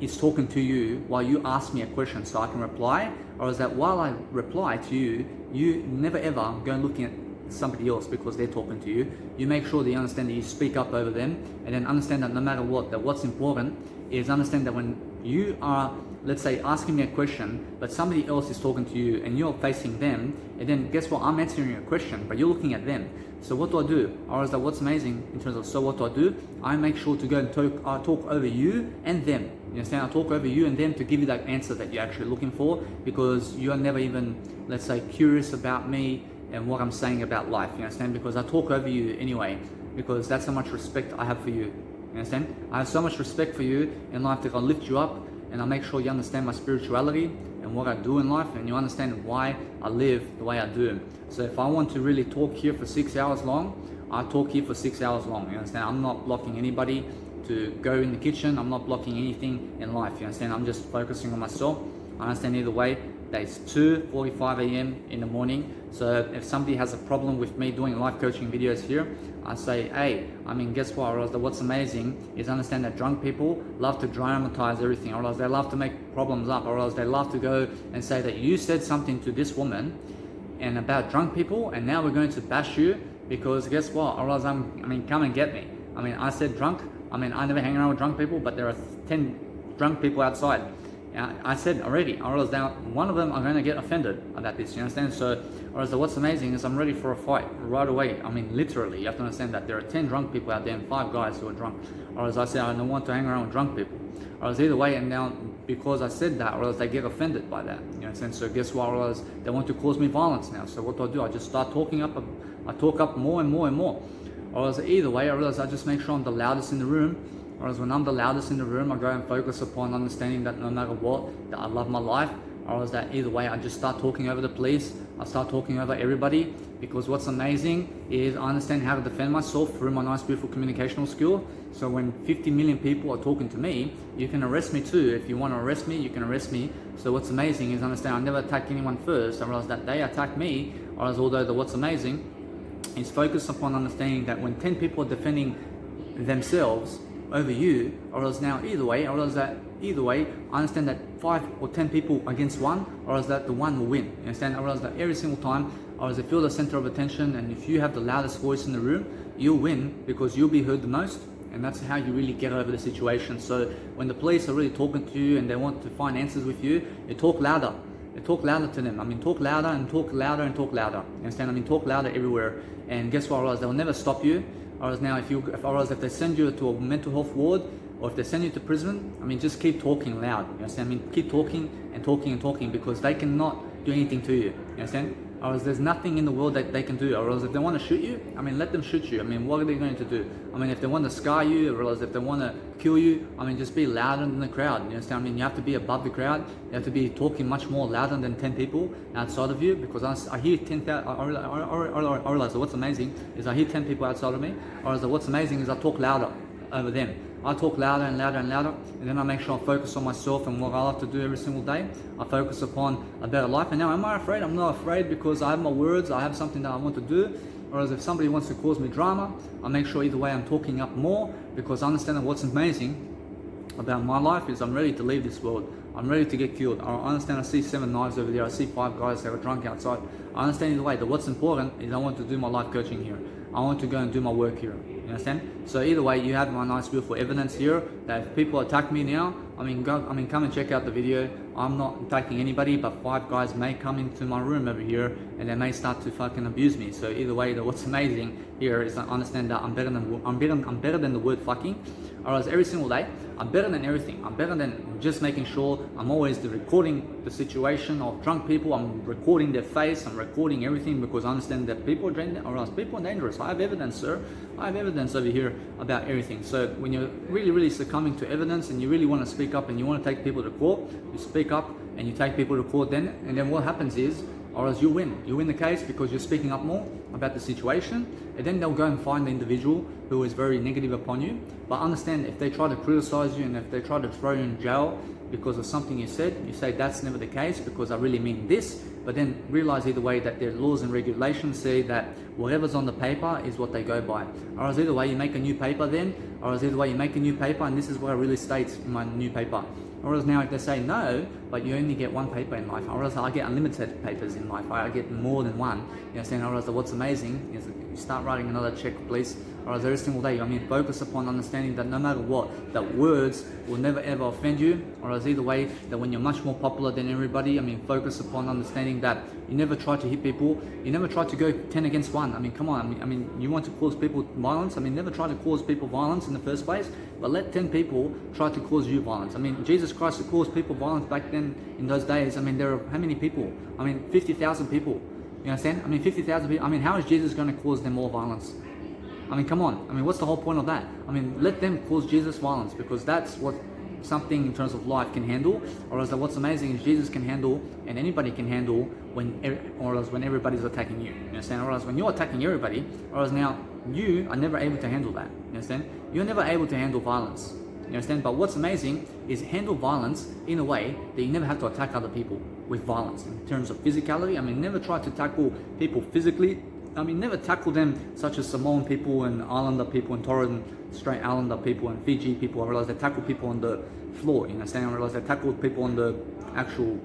is talking to you while you ask me a question so I can reply. Or is that while I reply to you, you never ever go looking at somebody else because they're talking to you. You make sure that you understand that you speak up over them, and then understand that no matter what, that what's important is understand that when you are, let's say, asking me a question, but somebody else is talking to you and you're facing them, and then guess what? I'm answering a question, but you're looking at them. So what do? Or is that what's amazing in terms of, so what do? I make sure to go and talk over you and them. You understand? I talk over you and them to give you that answer that you're actually looking for, because you are never even, let's say, curious about me and what I'm saying about life. You understand? Because I talk over you anyway, because that's how much respect I have for you. You understand? I have so much respect for you in life that I lift you up, and I make sure you understand my spirituality and what I do in life, and you understand why I live the way I do. So if I want to really talk here for 6 hours long, I talk here for 6 hours long. You understand? I'm not blocking anybody to go in the kitchen. I'm not blocking anything in life. You understand? I'm just focusing on myself. I understand either way that it's 2:45 a.m. in the morning. So if somebody has a problem with me doing life coaching videos here, I say, hey, guess what? Or else what's amazing is understand that drunk people love to dramatize everything, or else they love to make problems up, or else they love to go and say that you said something to this woman and about drunk people, and now we're going to bash you because guess what? Or else come and get me. I said drunk. I never hang around with drunk people, but there are 10 drunk people outside. I said already, or else now one of them are going to get offended about this, you understand? So, or else what's amazing is I'm ready for a fight right away. Literally, you have to understand that there are 10 drunk people out there and 5 guys who are drunk. Or as I said, I don't want to hang around with drunk people. Or else either way, and now because I said that, or else they get offended by that, you understand? So guess what? Or else they want to cause me violence now. So what do? I just start talking up, I talk up more and more and more. Or else either way, or else I just make sure I'm the loudest in the room. Or as when I'm the loudest in the room, I go and focus upon understanding that no matter what, that I love my life. Or as that either way, I just start talking over the police. I start talking over everybody, because what's amazing is I understand how to defend myself through my nice, beautiful communicational skill. So when 50 million people are talking to me, you can arrest me too. If you want to arrest me, you can arrest me. So what's amazing is understand I never attack anyone first. I realize that they attack me. Or as although what's amazing is focus upon understanding that when 10 people are defending themselves over you, or else now either way, or else that either way, I understand that 5 or 10 people against one, or else that the one will win. You understand? Or else that every single time, or else if you're the center of attention and if you have the loudest voice in the room, you'll win because you'll be heard the most, and that's how you really get over the situation. So when the police are really talking to you and they want to find answers with you, you talk louder. You talk louder to them. Talk louder and talk louder and talk louder. You understand? Talk louder everywhere. And guess what? Or else they'll never stop you. Or else now, if they send you to a mental health ward, or if they send you to prison, just keep talking loud. You understand? Keep talking and talking and talking, because they cannot do anything to you. You understand? Or else there's nothing in the world that they can do. Or else if they want to shoot you, let them shoot you. What are they going to do? If they want to scar you, or else if they want to kill you, just be louder than the crowd. You understand? You have to be above the crowd. You have to be talking much more louder than 10 people outside of you, because I hear 10,000. I realize that what's amazing is I hear 10 people outside of me. Or else what's amazing is I talk louder over them. I talk louder and louder and louder, and then I make sure I focus on myself and what I love to do every single day. I focus upon a better life. And now, am I afraid? I'm not afraid, because I have my words, I have something that I want to do. Whereas if somebody wants to cause me drama, I make sure either way I'm talking up more, because I understand that what's amazing about my life is I'm ready to leave this world. I'm ready to get killed. I understand I see 7 knives over there. I see 5 guys that are drunk outside. I understand either way that what's important is I want to do my life coaching here. I want to go and do my work here. You understand? So either way, you have my nice, beautiful evidence here that if people attack me now, come and check out the video. I'm not attacking anybody, but 5 guys may come into my room over here and they may start to fucking abuse me. So either way, what's amazing here is I understand that I'm better than the word fucking. Or else every single day, I'm better than everything. I'm better than just making sure I'm always recording the situation of drunk people. I'm recording their face. I'm recording everything, because I understand that people are dangerous. I have evidence, sir. I have evidence over here about everything. So when you're really, really succumbing to evidence and you really want to speak up and you want to take people to court, you speak up and you take people to court and then what happens is, or else you win. You win the case because you're speaking up more about the situation, and then they'll go and find the individual who is very negative upon you. But understand, if they try to criticize you and if they try to throw you in jail because of something you said, you say that's never the case because I really mean this. But then realize either way that their laws and regulations say that whatever's on the paper is what they go by. Or else either way you make a new paper then, or else either way you make a new paper, and this is what it really states in my new paper. Or else now if they say no, but you only get one paper in life, or else I get unlimited papers in life, I get more than one. You understand? Or else what's amazing is you start writing another check, please. Or else every single day, focus upon understanding that no matter what, that words will never ever offend you. Or else either way, that when you're much more popular than everybody, focus upon understanding that you never try to hit people, you never try to go 10 against 1. Come on, you want to cause people violence, never try to cause people violence in the first place, but let 10 people try to cause you violence. Jesus Christ who caused people violence back then in those days, there are how many people? 50,000 people. You understand? 50,000 people. How is Jesus going to cause them more violence? Come on. What's the whole point of that? Let them cause Jesus violence, because that's what something in terms of life can handle. Or else what's amazing is Jesus can handle, and anybody can handle when everybody's attacking you. You understand? Or else when you're attacking everybody, or else now you are never able to handle that. You understand? You're never able to handle violence. You understand? But what's amazing is handle violence in a way that you never have to attack other people with violence. In terms of physicality, never try to tackle people physically. Never tackle them such as Samoan people and Islander people and Torres and Strait Islander people and Fiji people. I realize they tackle people on the floor, you understand? I realize they tackle people on the actual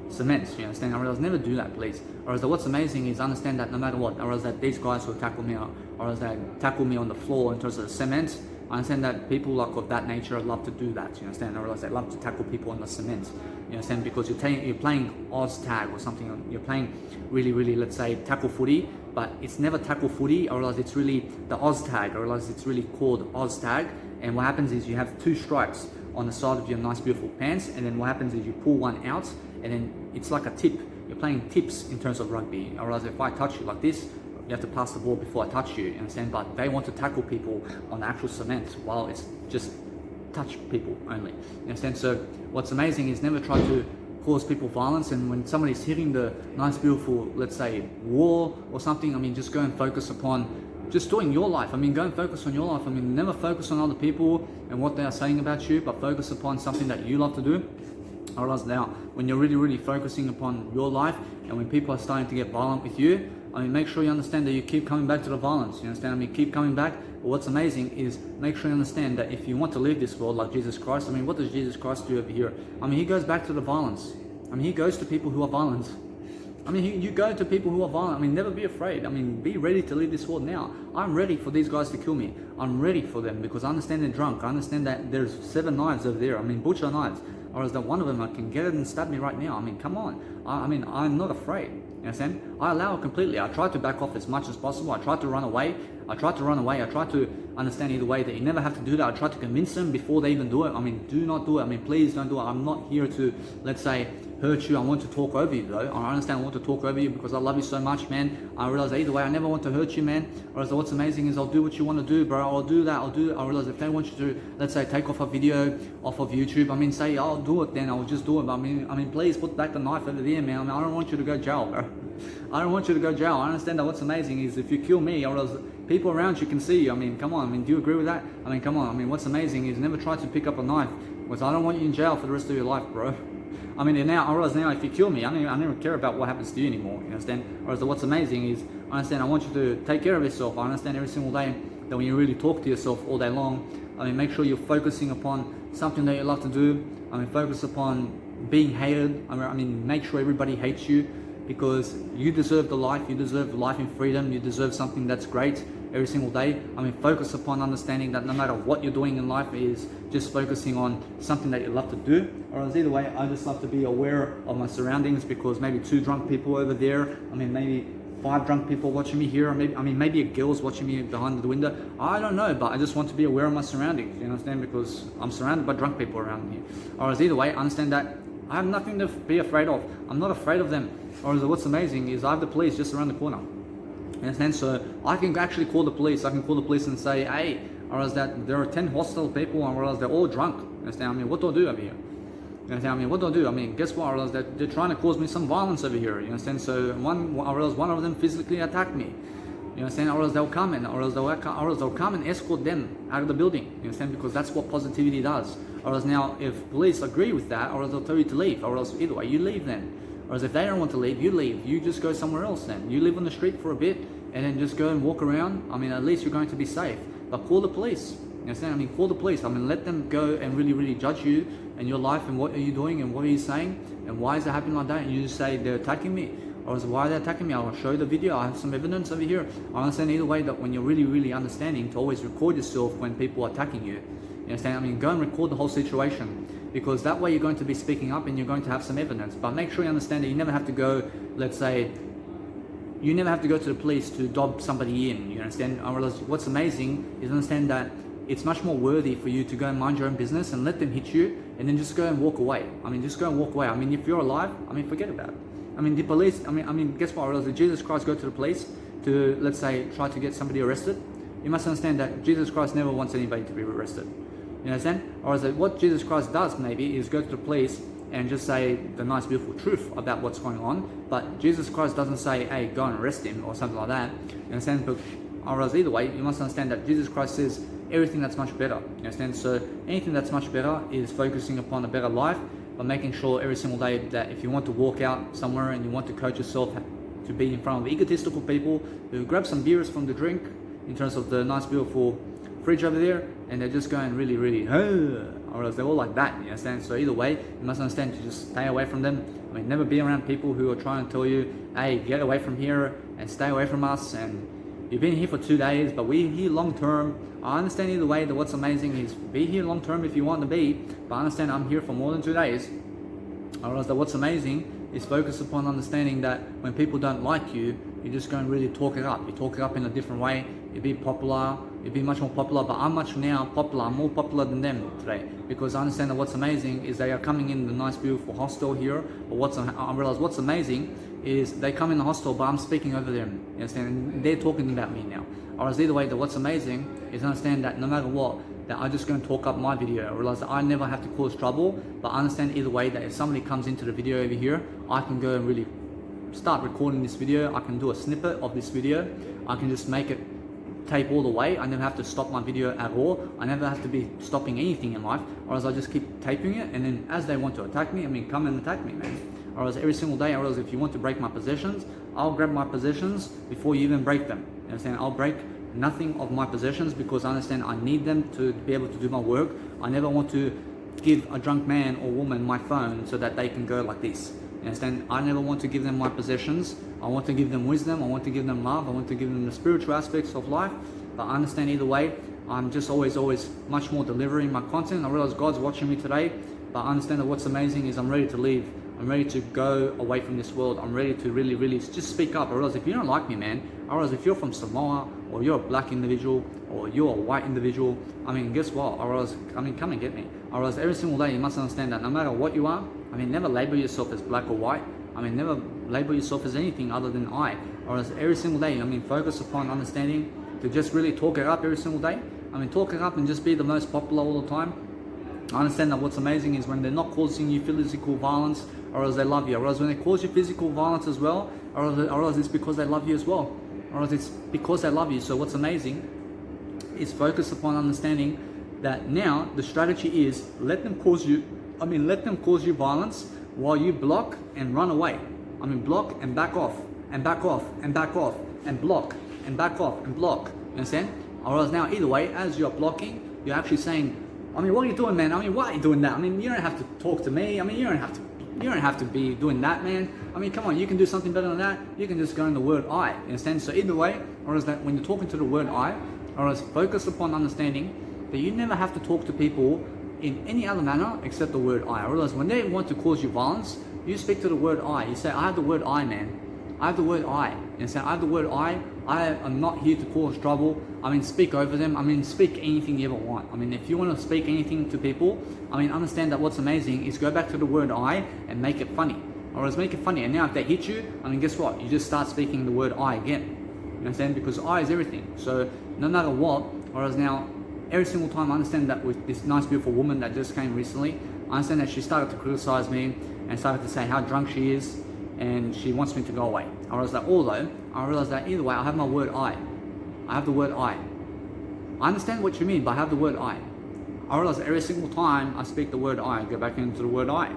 cement, you understand? I realize never do that, please. Or else what's amazing is understand that no matter what, or else that these guys will tackle me, or else they tackle me on the floor in terms of the cement, I understand that people like of that nature love to do that, you understand? I realize they love to tackle people on the cement, you understand? Because you're playing Oz tag or something, you're playing really, let's say, tackle footy, but it's never tackle footy, or else it's really the Oz tag, or else it's really called Oz tag. And what happens is you have 2 stripes on the side of your nice beautiful pants, and then what happens is you pull one out, and then it's like a tip. You're playing tips in terms of rugby, or else if I touch you like this, you have to pass the ball before I touch you, understand? But they want to tackle people on the actual cement, while it's just touch people only, you understand? So what's amazing is never try to cause people violence, and when somebody's hitting the nice beautiful, let's say, wall or something, just go and focus upon just doing your life. Go and focus on your life. Never focus on other people and what they are saying about you, but focus upon something that you love to do. Or else now, when you're really focusing upon your life, and when people are starting to get violent with you, make sure you understand that you keep coming back to the violence. You understand? Keep coming back. But what's amazing is make sure you understand that if you want to leave this world like Jesus Christ, what does Jesus Christ do over here? He goes back to the violence. He goes to people who are violent. You go to people who are violent. Never be afraid. Be ready to leave this world now. I'm ready for these guys to kill me. I'm ready for them because I understand they're drunk. I understand that there's 7 knives over there. Butcher knives. Or is that one of them I can get it and stab me right now? Come on. I'm not afraid. You understand? I allow it completely. I try to back off as much as possible. I try to run away. I try to understand either way that you never have to do that. I try to convince them before they even do it. Do not do it. Please don't do it. I'm not here to, let's say, hurt you. I want to talk over you though. I understand I want to talk over you because I love you so much, man. I realize either way I never want to hurt you, man. Or else what's amazing is I'll do what you want to do, bro. I'll do that. I realize if they want you to, let's say, take off a video off of YouTube, say I'll do it, then I'll just do it. But please put back the knife over there, man. I don't want you to go jail, bro. I don't want you to go jail. I understand that what's amazing is if you kill me, or else people around you can see you. Come on. Do you agree with that? Come on. What's amazing is never try to pick up a knife because I don't want you in jail for the rest of your life, bro. Now I realize now if you kill me, I never care about what happens to you anymore. You understand? Whereas what's amazing is I understand I want you to take care of yourself. I understand every single day that when you really talk to yourself all day long, make sure you're focusing upon something that you love to do. Focus upon being hated. Make sure everybody hates you because you deserve the life. You deserve life in freedom. You deserve something that's great every single day. Focus upon understanding that no matter what you're doing in life is just focusing on something that you love to do. Or else either way, I just love to be aware of my surroundings because maybe 2 drunk people over there, maybe 5 drunk people watching me here, or maybe a girl's watching me behind the window. I don't know, but I just want to be aware of my surroundings, you understand? Because I'm surrounded by drunk people around me. Or else either way, I understand that I have nothing to be afraid of. I'm not afraid of them. Or else what's amazing is I have the police just around the corner. Understand? So I can actually call the police. I can call the police and say, hey, or else that there are 10 hostile people, or else they're all drunk. Understand? What do I do over here? You understand? What do I do? Guess what? Or else that they're trying to cause me some violence over here. You understand? So or else one of them physically attacked me. You understand? Or else they'll come they'll come and escort them out of the building. You understand? Because that's what positivity does. Or else now, if police agree with that, or else they'll tell you to leave. Or else either way, you leave then. Or else if they don't want to leave, you leave. You just go somewhere else then. You live on the street for a bit and then just go and walk around. At least you're going to be safe. But call the police. You understand? Call the police. Let them go and really judge you and your life and what are you doing and what are you saying and why is it happening like that, and you just say they're attacking me, or why are they attacking me? I'll show you the video. I have some evidence over here. I understand either way that when you're really understanding to always record yourself when people are attacking you. You understand? I mean, go and record the whole situation, because that way you're going to be speaking up and you're going to have some evidence. But make sure you understand that you never have to go, let's say, you never have to go to the police to dob somebody in. You understand? What's amazing is understand that it's much more worthy for you to go and mind your own business and let them hit you and then just go and walk away. I mean, just go and walk away. I mean, if you're alive, I mean, forget about it. I mean, the police, I mean, guess what? I realize that Jesus Christ go to the police to, let's say, try to get somebody arrested. You must understand that Jesus Christ never wants anybody to be arrested. You understand? Or is that what Jesus Christ does maybe is go to the police and just say the nice, beautiful truth about what's going on. But Jesus Christ doesn't say, hey, go and arrest him or something like that. You understand? But or else either way, you must understand that Jesus Christ says everything that's much better. You understand? So anything that's much better is focusing upon a better life, by making sure every single day that if you want to walk out somewhere and you want to coach yourself to be in front of egotistical people who grab some beers from the drink in terms of the nice, beautiful fridge over there, and they're just going really, or else they're all like that, you understand? So either way, you must understand to just stay away from them. I mean, never be around people who are trying to tell you, hey, get away from here and stay away from us, and you've been here for 2 days, but we're here long term. I understand either way that what's amazing is be here long term if you want to be, but I understand I'm here for more than 2 days. Or else that what's amazing is focus upon understanding that when people don't like you, you just go and really talk it up. You talk it up in a different way. You be popular. You be much more popular. But I'm much now popular. I'm more popular than them today, because I understand that what's amazing is they are coming in the nice, beautiful hostel here. But I realize what's amazing is they come in the hostel, but I'm speaking over them. You understand? And they're talking about me now. Or else either way, that what's amazing is understand that no matter what, that I'm just going to talk up my video. I realize that I never have to cause trouble, but I understand either way that if somebody comes into the video over here, I can go and really start recording this video. I can do a snippet of this video. I can just make it tape all the way. I never have to stop my video at all. I never have to be stopping anything in life, or else I just keep taping it, and then as they want to attack me, I mean, come and attack me, man. Or else every single day, or else if you want to break my possessions, I'll grab my possessions before you even break them. You understand? I'll break nothing of my possessions because I understand I need them to be able to do my work. I never want to give a drunk man or woman my phone so that they can go like this. You understand? I never want to give them my possessions. I want to give them wisdom. I want to give them love. I want to give them the spiritual aspects of life. But I understand either way, I'm just always much more delivering my content. I realize God's watching me today, but I understand that what's amazing is I'm ready to leave. I'm ready to go away from this world. I'm ready to really just speak up. I realize if you don't like me, man, I realize if you're from Samoa, or you're a black individual, or you're a white individual, I mean, guess what? I realize, come and get me. I realize every single day you must understand that no matter what you are, I mean, never label yourself as black or white. I mean, never label yourself as anything other than I. Or as every single day, I mean, focus upon understanding to just really talk it up every single day. I mean, talk it up and just be the most popular all the time. I understand that what's amazing is when they're not causing you physical violence, or else they love you. Or else when they cause you physical violence as well, or else it's because they love you as well. Or else it's because they love you. So what's amazing is focus upon understanding that now the strategy is let them cause you violence while you block and run away. I mean, block and back off, and back off, and back off, and block, and back off, and block. You understand? Or else now, either way, as you're blocking, you're actually saying, I mean, what are you doing, man? I mean, why are you doing that? I mean, you don't have to talk to me. I mean, you don't have to be doing that, man. I mean, come on, you can do something better than that. You can just go in the word I. You understand? So either way, or is that when you're talking to the word I, or is focus upon understanding that you never have to talk to people in any other manner except the word I. I realize when they want to cause you violence, you speak to the word I. You say, I have the word I, man. I have the word I. You say, I have the word I am not here to cause trouble. I mean, speak over them. I mean, speak anything you ever want. I mean, if you want to speak anything to people, I mean, understand that what's amazing is go back to the word I and make it funny. Or else make it funny. And now if they hit you, I mean, guess what? You just start speaking the word I again. You understand? Because I is everything. So no matter what, or else now, every single time I understand that with this nice, beautiful woman that just came recently, I understand that she started to criticize me and started to say how drunk she is and she wants me to go away. I realized that although, I realized that either way, I have my word I. I have the word I. I understand what you mean, but I have the word I. I realize that every single time I speak the word I go back into the word I.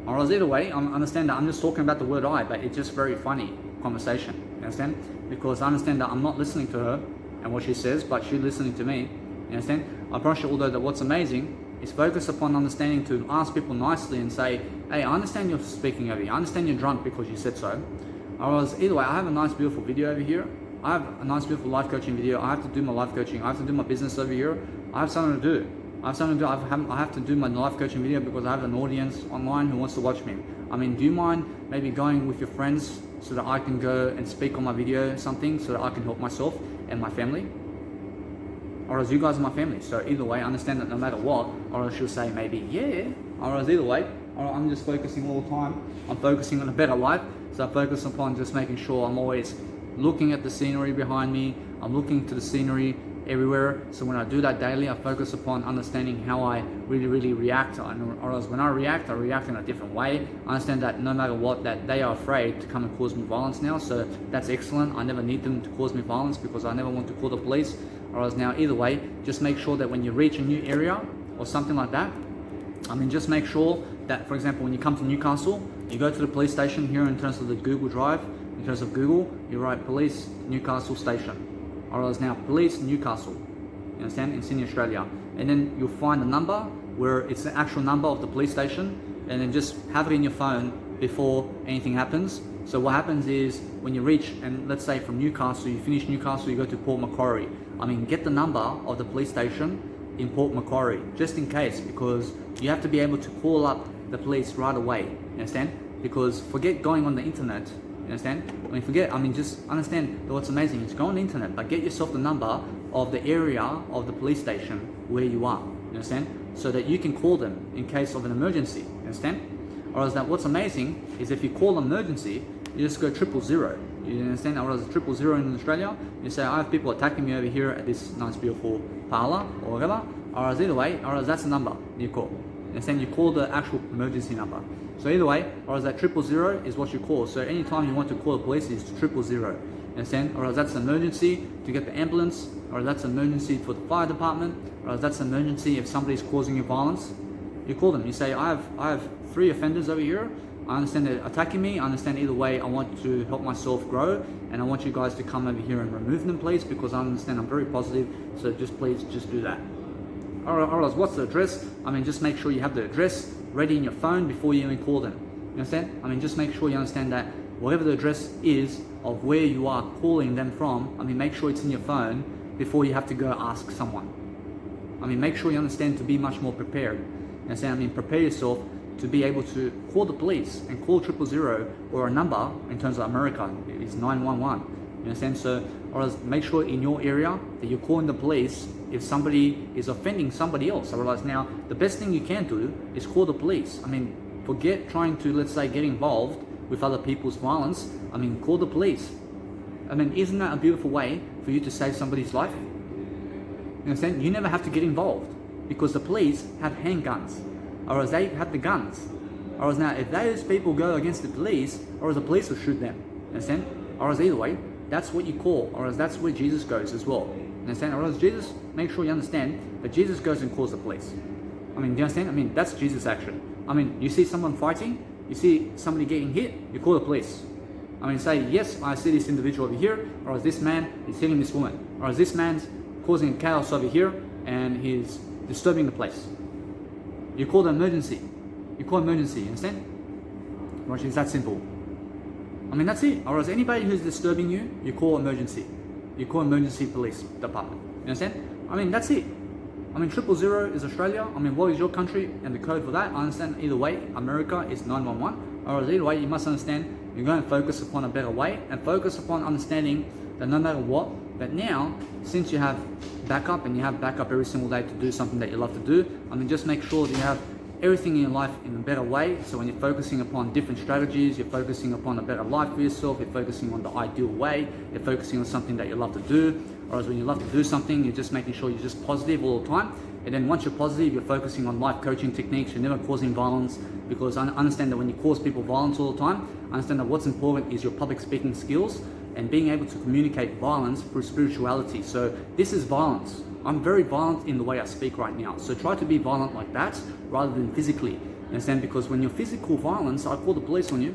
I realize either way, I understand that I'm just talking about the word I, but it's just very funny conversation. You understand? Because I understand that I'm not listening to her and what she says, but she's listening to me. You understand? I promise you, although that what's amazing is focus upon understanding to ask people nicely and say, hey, I understand you're speaking over here. I understand you're drunk because you said so. Otherwise, either way, I have a nice beautiful video over here. I have a nice beautiful life coaching video. I have to do my life coaching. I have to do my business over here. I have something to do. I have to do my life coaching video because I have an audience online who wants to watch me. I mean, do you mind maybe going with your friends so that I can go and speak on my video or something so that I can help myself and my family? Or as you guys are my family. So either way, understand that no matter what, or else she'll say maybe, yeah. Or as either way, or I'm just focusing all the time. I'm focusing on a better life. So I focus upon just making sure I'm always looking at the scenery behind me. I'm looking to the scenery everywhere. So when I do that daily, I focus upon understanding how I really react. Or else when I react in a different way. I understand that no matter what, that they are afraid to come and cause me violence now. So that's excellent. I never need them to cause me violence because I never want to call the police. Or else now, either way, just make sure that when you reach a new area or something like that, I mean, just make sure that, for example, when you come to Newcastle, you go to the police station here in terms of the Google Drive, in terms of Google, you write police Newcastle station. Or else now police Newcastle, you understand, in Sydney, Australia. And then you'll find a number where it's the actual number of the police station, and then just have it in your phone before anything happens. So what happens is when you reach, and let's say from Newcastle, you finish Newcastle, you go to Port Macquarie. I mean, get the number of the police station in Port Macquarie, just in case, because you have to be able to call up the police right away, you understand? Because forget going on the internet, you understand? Just understand that what's amazing is go on the internet, but get yourself the number of the area of the police station where you are, you understand? So that you can call them in case of an emergency, you understand? Or else that what's amazing is if you call an emergency, you just go 000. You understand? Or else 000 in Australia, you say, I have people attacking me over here at this nice beautiful parlor or whatever. Or else either way, or else that's the number you call. You understand? You call the actual emergency number. So either way, or else that 000 is what you call. So anytime you want to call the police, it's 000. You understand? Or else that's an emergency to get the ambulance, or that's an emergency for the fire department, or else that's an emergency if somebody's causing you violence. You call them. You say, I have 3 offenders over here. I understand they're attacking me. I understand either way, I want to help myself grow, and I want you guys to come over here and remove them, please, because I understand I'm very positive. So please do that. Alright, what's the address? I mean, just make sure you have the address ready in your phone before you even call them. You understand? I mean, just make sure you understand that whatever the address is of where you are calling them from, I mean, make sure it's in your phone before you have to go ask someone. I mean, make sure you understand to be much more prepared. You understand? I mean, prepare yourself to be able to call the police and call 000, or a number in terms of America is 911. You understand? So, or else make sure in your area that you're calling the police if somebody is offending somebody else. I realize now the best thing you can do is call the police. I mean, forget trying to, let's say, get involved with other people's violence. I mean, call the police. I mean, isn't that a beautiful way for you to save somebody's life? You understand? You never have to get involved because the police have handguns. Or as they have the guns. Or as now, if those people go against the police, or as the police will shoot them. Understand? Or as either way, that's what you call. Or as that's where Jesus goes as well. Understand? Or as Jesus, make sure you understand that Jesus goes and calls the police. I mean, do you understand? I mean, that's Jesus' action. I mean, you see someone fighting, you see somebody getting hit, you call the police. I mean, say, yes, I see this individual over here, or as this man is hitting this woman, or as this man's causing chaos over here, and he's disturbing the place. You call the emergency. You call emergency, you understand? Right, it's that simple. I mean, that's it. Or else anybody who's disturbing you, you call emergency. You call emergency police department. You understand? I mean, that's it. I mean, 000 is Australia. I mean, what is your country and the code for that? I understand either way, America is 911. Or else either way, you must understand you're going to focus upon a better way and focus upon understanding that no matter what, that now, since you have backup and you have backup every single day to do something that you love to do, I mean, just make sure that you have everything in your life in a better way. So when you're focusing upon different strategies, you're focusing upon a better life for yourself, you're focusing on the ideal way, you're focusing on something that you love to do. Or as when you love to do something, you're just making sure you're just positive all the time. And then once you're positive, you're focusing on life coaching techniques, you're never causing violence, because I understand that when you cause people violence all the time, I understand that what's important is your public speaking skills and being able to communicate violence through spirituality. So this is violence. I'm very violent in the way I speak right now. So try to be violent like that rather than physically. You understand? Because when you're physical violence, I call the police on you.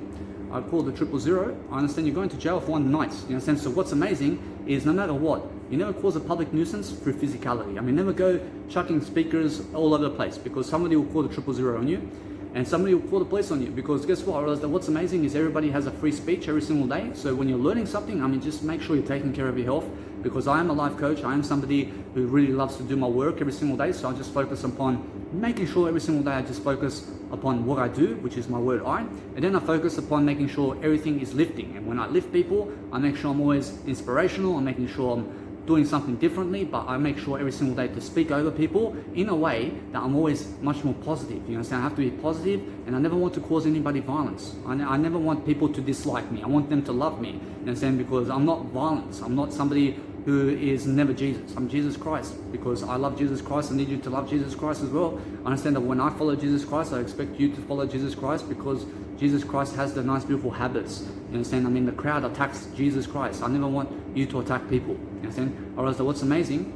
I call the 000. I understand you're going to jail for 1 night. You understand? So what's amazing is no matter what, You never cause a public nuisance through physicality. I mean, never go chucking speakers all over the place, because somebody will call the 000 on you, and somebody will call the police on you, because guess what? I realized that what's amazing is everybody has a free speech every single day. So when you're learning something, I mean, just make sure you're taking care of your health, because I am a life coach. I am somebody who really loves to do my work every single day. So I just focus upon making sure every single day I just focus upon what I do, which is my word I, and then I focus upon making sure everything is lifting. And when I lift people, I make sure I'm always inspirational. I'm making sure I'm doing something differently, but I make sure every single day to speak over people in a way that I'm always much more positive. You understand? I have to be positive, and I never want to cause anybody violence. I never want people to dislike me. I want them to love me. You understand? Because I'm not violence. I'm not somebody who is never Jesus. I'm Jesus Christ, because I love Jesus Christ. I need you to love Jesus Christ as well. I understand that when I follow Jesus Christ, I expect you to follow Jesus Christ, because Jesus Christ has the nice, beautiful habits. You understand? I mean, the crowd attacks Jesus Christ. I never want you to attack people. You understand? Or else, what's amazing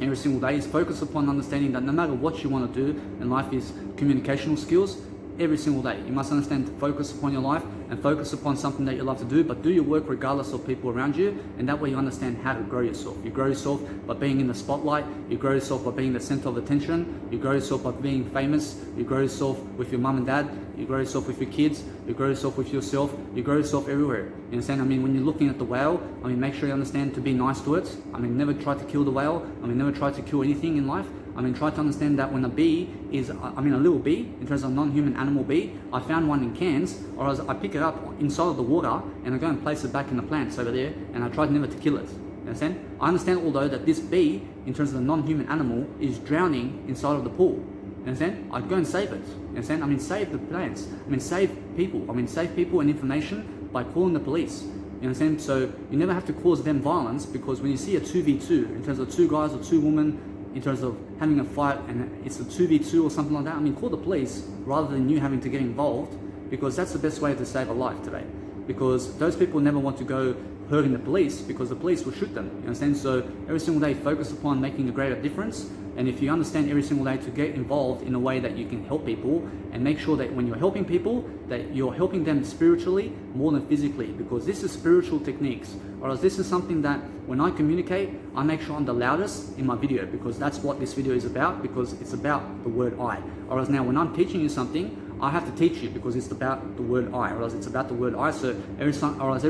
every single day is focus upon understanding that no matter what you want to do in life is communicational skills. Every single day, you must understand to focus upon your life and focus upon something that you love to do, but do your work regardless of people around you, and that way you understand how to grow yourself. You grow yourself by being in the spotlight, you grow yourself by being the center of attention, you grow yourself by being famous, you grow yourself with your mum and dad, you grow yourself with your kids, you grow yourself with yourself, you grow yourself everywhere. You understand? I mean, when you're looking at the whale, I mean, make sure you understand to be nice to it. I mean, never try to kill the whale. I mean, never try to kill anything in life. I mean, try to understand that when a bee is, a little bee, in terms of non-human animal bee, I found one in Cairns, or I pick it up inside of the water and I go and place it back in the plants over there, and I tried never to kill it. You understand? I understand, although, that this bee, in terms of the non-human animal, is drowning inside of the pool. You understand? I'd go and save it. You understand? I mean, save the plants. I mean, save people. I mean, save people and information by calling the police. You understand? So you never have to cause them violence, because when you see a 2v2, in terms of two guys or two women, in terms of having a fight, and it's a 2v2 or something like that, I mean, call the police rather than you having to get involved, because that's the best way to save a life today. Because those people never want to go hurting the police, because the police will shoot them. You understand? So every single day, focus upon making a greater difference. And if you understand every single day to get involved in a way that you can help people, and make sure that when you're helping people, that you're helping them spiritually more than physically, because this is spiritual techniques. Or else this is something that when I communicate, I make sure I'm the loudest in my video, because that's what this video is about, because it's about the word I. Or else now when I'm teaching you something, I have to teach you, because it's about the word I, or else it's about the word I. So every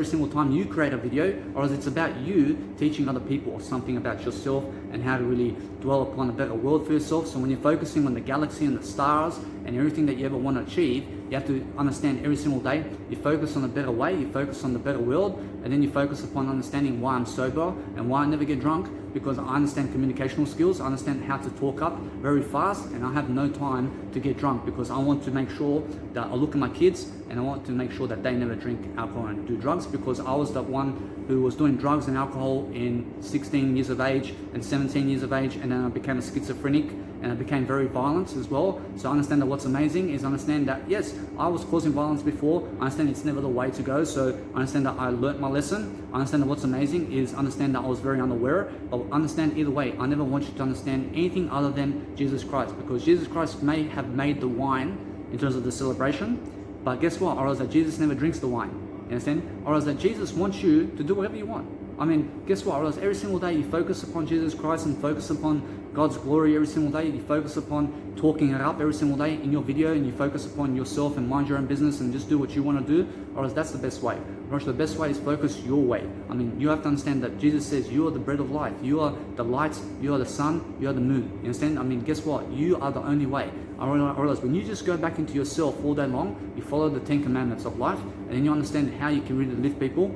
single time you create a video, or else it's about you teaching other people something about yourself and how to really dwell upon a better world for yourself. So when you're focusing on the galaxy and the stars and everything that you ever want to achieve, you have to understand every single day, you focus on a better way, you focus on the better world, and then you focus upon understanding why I'm sober and why I never get drunk, because I understand communicational skills, I understand how to talk up very fast, and I have no time to get drunk, because I want to make sure that I look at my kids and I want to make sure that they never drink alcohol and do drugs, because I was that one who was doing drugs and alcohol in 16 years of age and 17 years of age, and then I became a schizophrenic and I became very violent as well. So I understand that what's amazing is understand that yes, I was causing violence before. I understand it's never the way to go. So I understand that I learnt my lesson. I understand that what's amazing is understand that I was very unaware, but understand either way, I never want you to understand anything other than Jesus Christ, because Jesus Christ may have made the wine in terms of the celebration, but guess what? Or else that Jesus never drinks the wine. You understand? Or else that Jesus wants you to do whatever you want. I mean, guess what? Or else every single day you focus upon Jesus Christ and focus upon God's glory every single day. You focus upon talking it up every single day in your video, and you focus upon yourself and mind your own business and just do what you want to do. Or else that's the best way. Or else the best way is focus your way. I mean, you have to understand that Jesus says you are the bread of life. You are the light. You are the sun. You are the moon. You understand? I mean, guess what? You are the only way. Or else when you just go back into yourself all day long, you follow the 10 commandments of life, and then you understand how you can really lift people.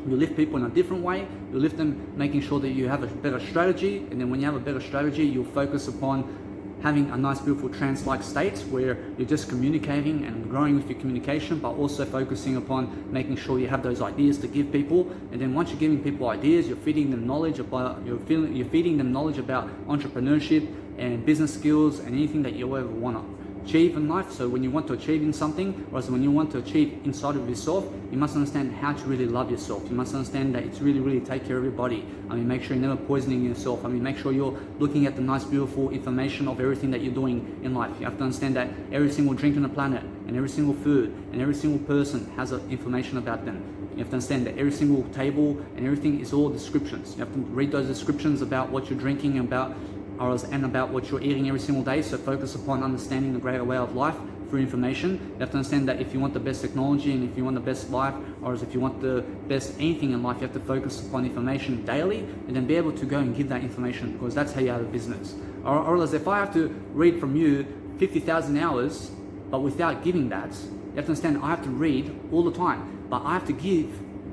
You lift people in a different way. You lift them making sure that you have a better strategy, and then when you have a better strategy, you'll focus upon having a nice, beautiful trance-like state where you're just communicating and growing with your communication, but also focusing upon making sure you have those ideas to give people. And then once you're giving people ideas, you're feeding them knowledge about you're feeding them knowledge about entrepreneurship and business skills and anything that you ever want to achieve in life. So when you want to achieve in something, or when you want to achieve inside of yourself, you must understand how to really love yourself. You must understand that it's really take care of your body. I mean, make sure you're never poisoning yourself. I mean, make sure you're looking at the nice, beautiful information of everything that you're doing in life. You have to understand that every single drink on the planet and every single food and every single person has information about them. You have to understand that every single table and everything is all descriptions. You have to read those descriptions about what you're drinking and about what you're eating every single day. So focus upon understanding the greater way of life through information. You have to understand that if you want the best technology and if you want the best life, or if you want the best anything in life, you have to focus upon information daily and then be able to go and give that information, because that's how you have a business. Or else if I have to read from you 50,000 hours, but without giving that, you have to understand I have to read all the time, but I have to give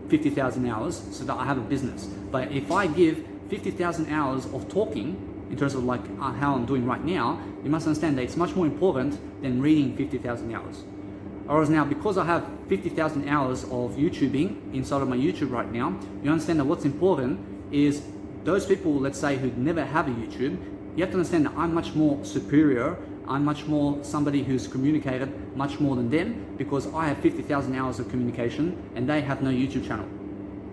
50,000 hours so that I have a business. But if I give 50,000 hours of talking, in terms of like how I'm doing right now, you must understand that it's much more important than reading 50,000 hours. Whereas now, because I have 50,000 hours of YouTubing inside of my YouTube right now, you understand that what's important is those people, let's say, who never have a YouTube, you have to understand that I'm much more superior. I'm much more somebody who's communicated much more than them, because I have 50,000 hours of communication and they have no YouTube channel.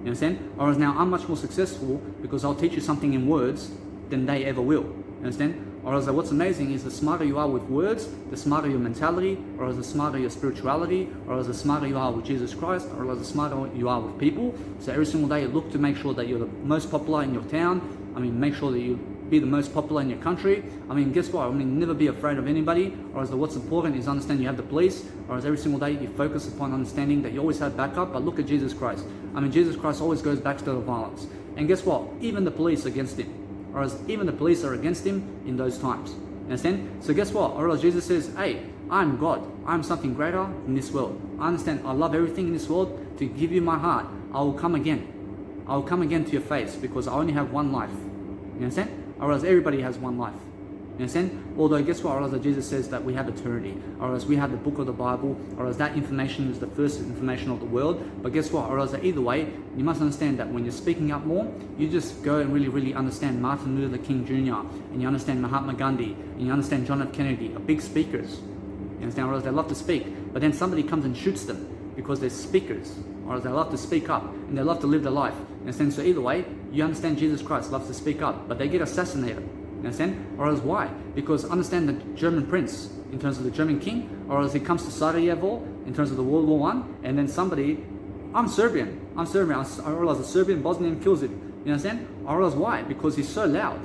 You understand? Whereas now I'm much more successful because I'll teach you something in words than they ever will. You understand? Or else what's amazing is the smarter you are with words, the smarter your mentality, or else the smarter your spirituality, or else the smarter you are with Jesus Christ, or else the smarter you are with people. So every single day you look to make sure that you're the most popular in your town. Make sure that you be the most popular in your country. Guess what? Never be afraid of anybody. Or else what's important is understand you have the police. Or else every single day you focus upon understanding that you always have backup. But look at Jesus Christ. Jesus Christ always goes back to the violence. And guess what? Even the police are against him. Or else even the police are against him in those times. Understand? So guess what? Or else Jesus says, hey, I'm God. I'm something greater in this world. I understand. I love everything in this world. To give you my heart, I will come again. I will come again to your face, because I only have one life. You understand? Or else everybody has one life. You understand? Although guess what? Or else Jesus says that we have eternity. Or else we have the book of the Bible. Or else that information is the first information of the world. But guess what? Or else either way, you must understand that when you're speaking up more, you just go and really understand Martin Luther King Jr. and you understand Mahatma Gandhi and you understand John F. Kennedy are big speakers. You understand? Or else they love to speak. But then somebody comes and shoots them because they're speakers. Or else they love to speak up and they love to live their life. You understand? So either way, you understand Jesus Christ loves to speak up, but they get assassinated. You understand? Or else why? Because understand the German prince, in terms of the German king, or else he comes to Sarajevo, in terms of the World War I, and then somebody, I'm Serbian, or else a Serbian Bosnian kills him. You understand? Or else why? Because he's so loud.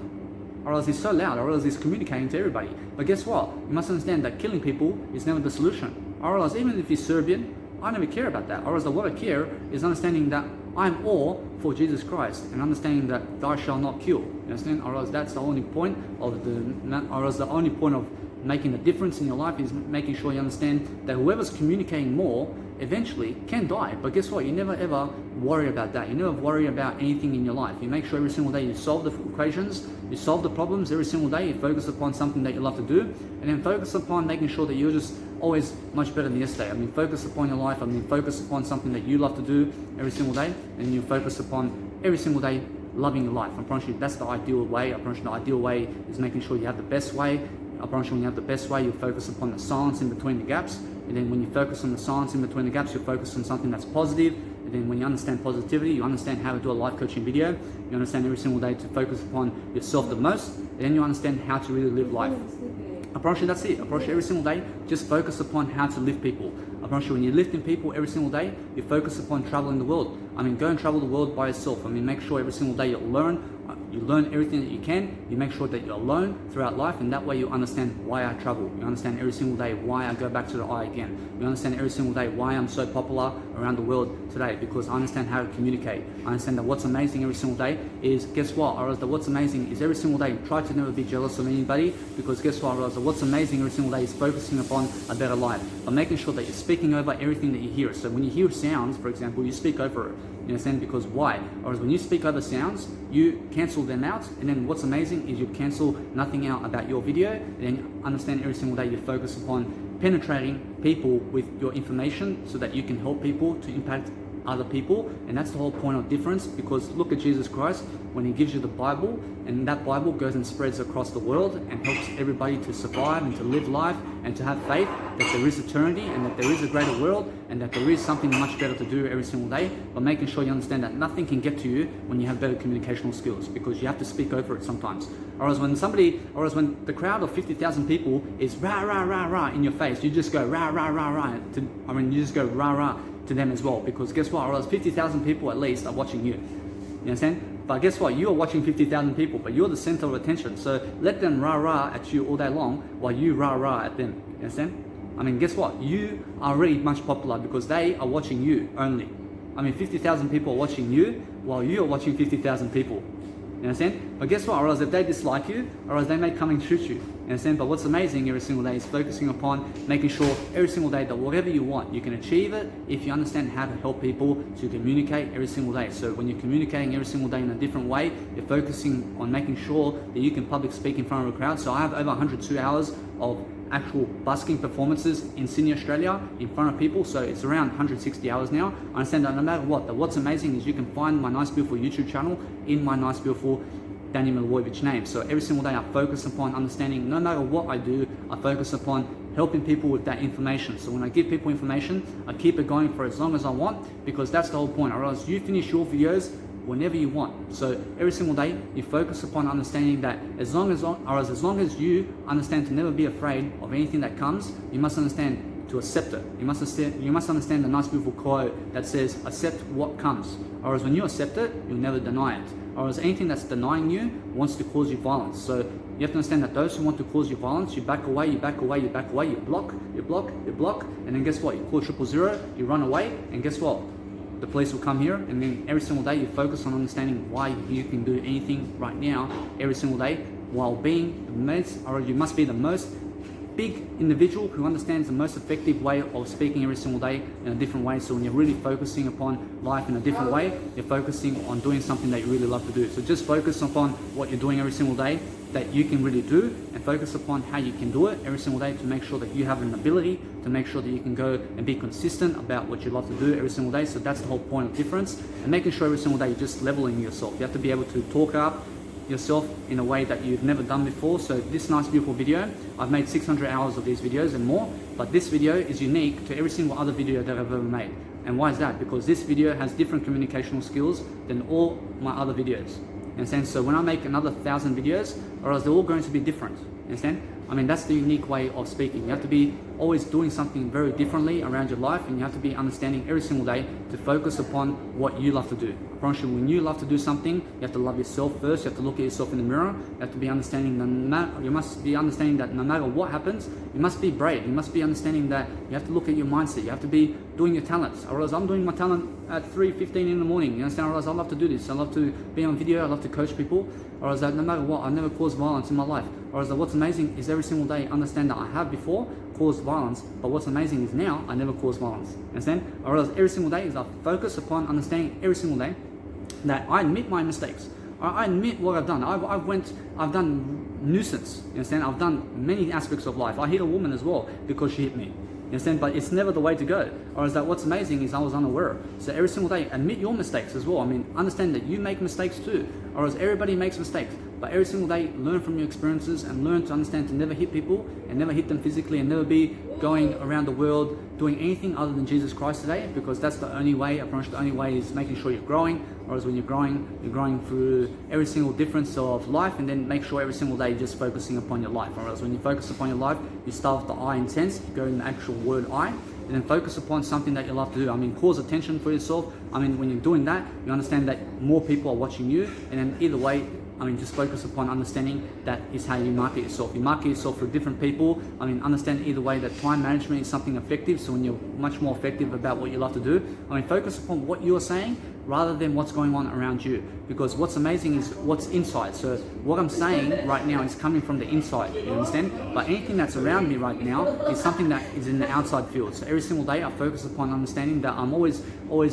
Or else he's communicating to everybody. But guess what? You must understand that killing people is never the solution. Or else even if he's Serbian, I never care about that. Or else what I care is understanding that I'm all for Jesus Christ and understanding that thou shalt not kill. You understand? Or else that's the only point of making a difference in your life is making sure you understand that whoever's communicating more eventually can die. But guess what? You never ever worry about that. You never worry about anything in your life. You make sure every single day you solve the equations, you solve the problems every single day. You focus upon something that you love to do, and then focus upon making sure that you're just always much better than yesterday. Focus upon your life. Focus upon something that you love to do every single day, and you focus upon every single day loving your life. I promise you that's the ideal way. I promise you the ideal way is making sure you have the best way. I promise you when you have the best way, you focus upon the silence in between the gaps. And then when you focus on the silence in between the gaps, you focus on something that's positive. And then when you understand positivity, you understand how to do a life coaching video. You understand every single day to focus upon yourself the most. And then you understand how to really live life. I promise you that's it. I promise you every single day, just focus upon how to lift people. I promise you when you're lifting people every single day, you focus upon traveling the world. Go and travel the world by yourself. Make sure every single day you learn everything that you can. You make sure that you're alone throughout life, and that way you understand why I travel. You understand every single day why I go back to the I again. You understand every single day why I'm so popular around the world today, because I understand how to communicate. I understand that what's amazing every single day is, guess what? Or else that what's amazing is every single day try to never be jealous of anybody, because guess what? Or else that what's amazing every single day is focusing upon a better life. But making sure that you're speaking over everything that you hear. So when you hear sounds, for example, you speak over it. You understand? Because why? Or when you speak over sounds, you cancel them out, and then what's amazing is you cancel nothing out about your video, and then understand every single day you focus upon penetrating people with your information so that you can help people to impact other people. And that's the whole point of difference, because look at Jesus Christ when he gives you the Bible, and that Bible goes and spreads across the world and helps everybody to survive and to live life and to have faith that there is eternity and that there is a greater world and that there is something much better to do every single day. But making sure you understand that nothing can get to you when you have better communicational skills, because you have to speak over it sometimes. Or as when the crowd of 50,000 people is rah rah rah rah in your face, you just go rah rah rah rah you just go rah rah to them as well, because guess what? Or else 50,000 people at least are watching you. You understand? But guess what? You are watching 50,000 people, but you're the center of attention. So let them rah rah at you all day long while you rah rah at them. You understand? I mean, guess what? You are already much popular because they are watching you only. I mean, 50,000 people are watching you while you are watching 50,000 people. You understand? But guess what? Or else if they dislike you, or else they may come and shoot you. You understand? But what's amazing every single day is focusing upon making sure every single day that whatever you want, you can achieve it if you understand how to help people to communicate every single day. So when you're communicating every single day in a different way, you're focusing on making sure that you can public speak in front of a crowd. So I have over 102 hours of actual busking performances in Sydney, Australia, in front of people. So it's around 160 hours now. I understand that no matter what, that what's amazing is you can find my Nice Beautiful YouTube channel in my Nice Beautiful Daniel Milivojevic name. So every single day I focus upon understanding, no matter what I do, I focus upon helping people with that information. So when I give people information, I keep it going for as long as I want, because that's the whole point. Or else you finish your videos whenever you want. So every single day you focus upon understanding that as long as you understand to never be afraid of anything that comes, you must understand to accept it. You must understand the Nice Beautiful quote that says, accept what comes. Or as when you accept it, you'll never deny it. Or as anything that's denying you wants to cause you violence. So you have to understand that those who want to cause you violence, you back away, you back away, you back away, you block, and then guess what? You call 000, you run away, and guess what? The police will come here, and then every single day you focus on understanding why you can do anything right now, every single day, while being the most, or you must be the most big individual who understands the most effective way of speaking every single day in a different way. So when you're really focusing upon life in a different way, you're focusing on doing something that you really love to do. So just focus upon what you're doing every single day that you can really do, and focus upon how you can do it every single day to make sure that you have an ability to make sure that you can go and be consistent about what you love to do every single day. So that's the whole point of difference, and making sure every single day you're just leveling yourself. You have to be able to talk up yourself in a way that you've never done before. So this Nice Beautiful video, I've made 600 hours of these videos and more, but this video is unique to every single other video that I've ever made. And why is that? Because this video has different communicational skills than all my other videos. Understand? So when I make another 1,000 videos, or else they're all going to be different. Understand? I mean, that's the unique way of speaking. You have to be always doing something very differently around your life, and you have to be understanding every single day to focus upon what you love to do. I promise you, when you love to do something, you have to love yourself first. You have to look at yourself in the mirror. You have to be understanding you must be understanding that no matter what happens, you must be brave. You must be understanding that you have to look at your mindset. You have to be doing your talents. Or else I'm doing my talent at 3:15 in the morning. You understand? Or else I love to do this. I love to be on video. I love to coach people. Or else that no matter what, I never cause violence in my life. Or else that what's amazing is every single day understand that I have before caused violence, but what's amazing is now I never cause violence. Understand? Or else every single day is I focus upon understanding every single day that I admit my mistakes. I admit what I've done. I've done nuisance. You understand? I've done many aspects of life. I hit a woman as well because she hit me. You understand? But it's never the way to go. Or is that what's amazing is I was unaware. So every single day, admit your mistakes as well. I mean, understand that you make mistakes too. Or as everybody makes mistakes. But every single day, learn from your experiences and learn to understand to never hit people and never hit them physically and never be going around the world doing anything other than Jesus Christ today, because that's the only way. I promise the only way is making sure you're growing. Or as when you're growing through every single difference of life, and then make sure every single day you're just focusing upon your life. Or else when you focus upon your life, you start with the I intense, you go in the actual word I, and then focus upon something that you love to do. I mean, cause attention for yourself. I mean, when you're doing that, you understand that more people are watching you, and then either way, I mean, just focus upon understanding that is how you market yourself. You market yourself for different people. I mean, understand either way that time management is something effective. So when you're much more effective about what you love to do, I mean, focus upon what you're saying rather than what's going on around you. Because what's amazing is what's inside. So what I'm saying right now is coming from the inside, you understand? But anything that's around me right now is something that is in the outside field. So every single day I focus upon understanding that I'm always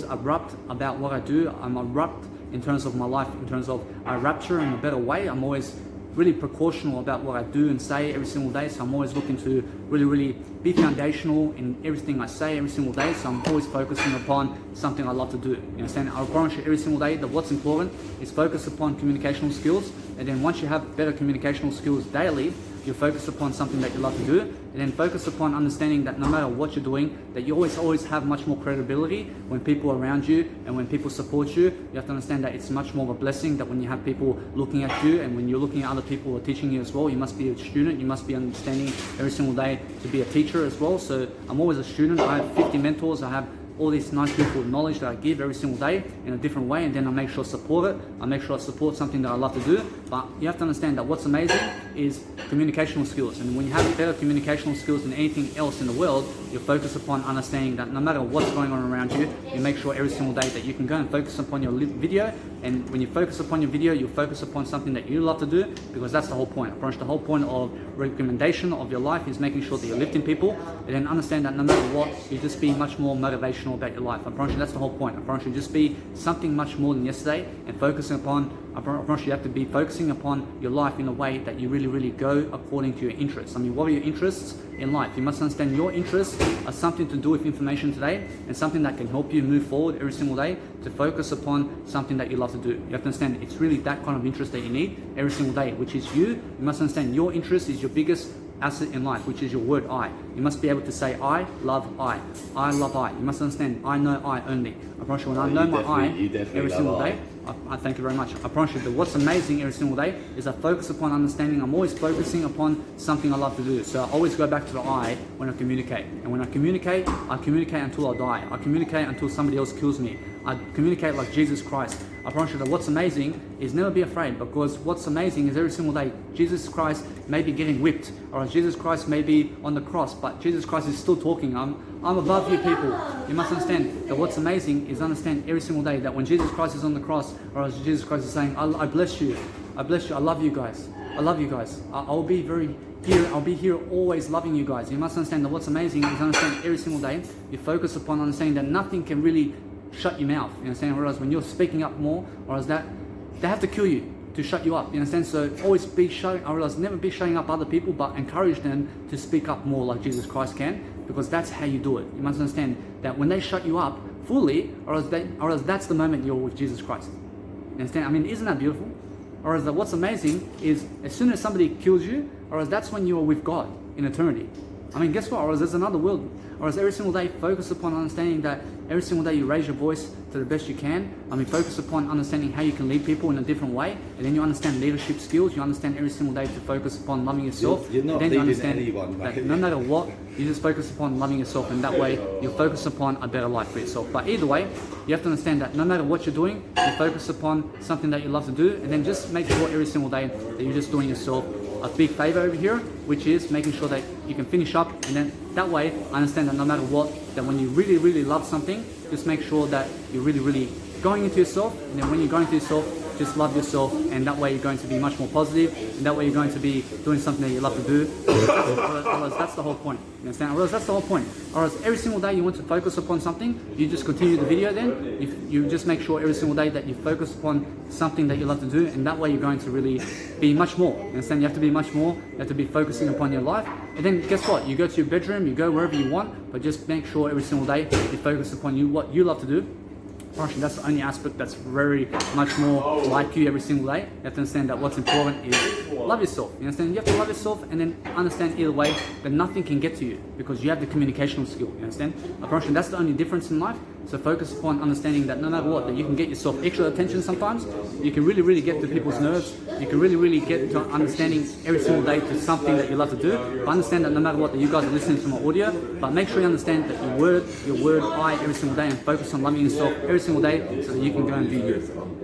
abrupt about what I do. I'm abrupt in terms of my life, in terms of I rapture in a better way. I'm always really precautional about what I do and say every single day. So I'm always looking to really be foundational in everything I say every single day. So I'm always focusing upon something I love to do. You understand? I promise you every single day that what's important is focus upon communicational skills. And then once you have better communicational skills daily, you focus upon something that you love to do, and then focus upon understanding that no matter what you're doing, that you always have much more credibility when people are around you and when people support you. You have to understand that it's much more of a blessing that when you have people looking at you and when you're looking at other people who are teaching you as well. You must be a student, you must be understanding every single day to be a teacher as well. So I'm always a student. I have 50 mentors. I have all this nice beautiful knowledge that I give every single day in a different way, and then I make sure I support it. I make sure I support something that I love to do. But you have to understand that what's amazing is communicational skills, and when you have better communicational skills than anything else in the world, you focus upon understanding that no matter what's going on around you, you make sure every single day that you can go and focus upon your video. And when you focus upon your video, you focus upon something that you love to do, because that's the whole point. I promise the whole point of recommendation of your life is making sure that you're lifting people, and then understand that no matter what, you just be much more motivational about your life. I promise you that's the whole point. I promise you just be something much more than yesterday, and focusing upon, I promise you have to be focusing upon your life in a way that you really go according to your interests. I mean, what are your interests in life? You must understand your interests are something to do with information today, and something that can help you move forward every single day to focus upon something that you love to do. You have to understand it's really that kind of interest that you need every single day, which is you. You must understand your interest is your biggest asset in life, which is your word I. You must be able to say I love I. I love I. You must understand I know I only. I promise you when I know my I every single day, I thank you very much. I promise you that what's amazing every single day is I focus upon understanding. I'm always focusing upon something I love to do. So I always go back to the I when I communicate. And when I communicate until I die. I communicate until somebody else kills me. I communicate like Jesus Christ. I promise you that what's amazing is never be afraid, because what's amazing is every single day Jesus Christ may be getting whipped, or Jesus Christ may be on the cross, but Jesus Christ is still talking. I'm above you people. You must understand that what's amazing is understand every single day that when Jesus Christ is on the cross, or as Jesus Christ is saying, I bless you, I bless you, I love you guys, I love you guys. I'll be here always loving you guys. You must understand that what's amazing is understand every single day you focus upon understanding that nothing can really shut your mouth. You understand? Whereas when you're speaking up more, or as that they have to kill you to shut you up. You understand? So always be showing. I realize never be showing up other people, but encourage them to speak up more like Jesus Christ can, because that's how you do it. You must understand that when they shut you up fully, or else that's the moment you're with Jesus Christ. You understand? I mean, isn't that beautiful? Or as what's amazing is as soon as somebody kills you, or as that's when you are with God in eternity. I mean, guess what? Or as there's another world. Or as every single day, focus upon understanding that every single day you raise your voice to the best you can. I mean, focus upon understanding how you can lead people in a different way. And then you understand leadership skills. You understand every single day to focus upon loving yourself. You're not and then you leading understand anyone, mate. that no matter what, you just focus upon loving yourself. And that way, you focus upon a better life for yourself. But either way, you have to understand that no matter what you're doing, you focus upon something that you love to do. And then just make sure every single day that you're just doing yourself a big favor over here, which is making sure that you can finish up, and then that way I understand that no matter what, that when you really love something, just make sure that you're really going into yourself, and then when you're going into yourself, just love yourself, and that way you're going to be much more positive, and that way you're going to be doing something that you love to do. Otherwise, that's the whole point. You understand? Otherwise, that's the whole point. Otherwise, every single day you want to focus upon something, you just continue the video then. You just make sure every single day that you focus upon something that you love to do, and that way you're going to really be much more. You understand? You have to be much more. You have to be focusing upon your life. And then guess what? You go to your bedroom, you go wherever you want, but just make sure every single day you focus upon what you love to do. Actually, that's the only aspect that's very much more like you every single day. You have to understand that what's important is love yourself. You understand? You have to love yourself, and then understand either way that nothing can get to you because you have the communicational skill. You understand? Apparently, that's the only difference in life. So focus upon understanding that no matter what, that you can get yourself extra attention sometimes. You can really get to people's nerves. You can really get to understanding every single day to something that you love to do. But understand that no matter what, that you guys are listening to my audio, but make sure you understand that your word I every single day, and focus on loving yourself every single day so that you can go and be you.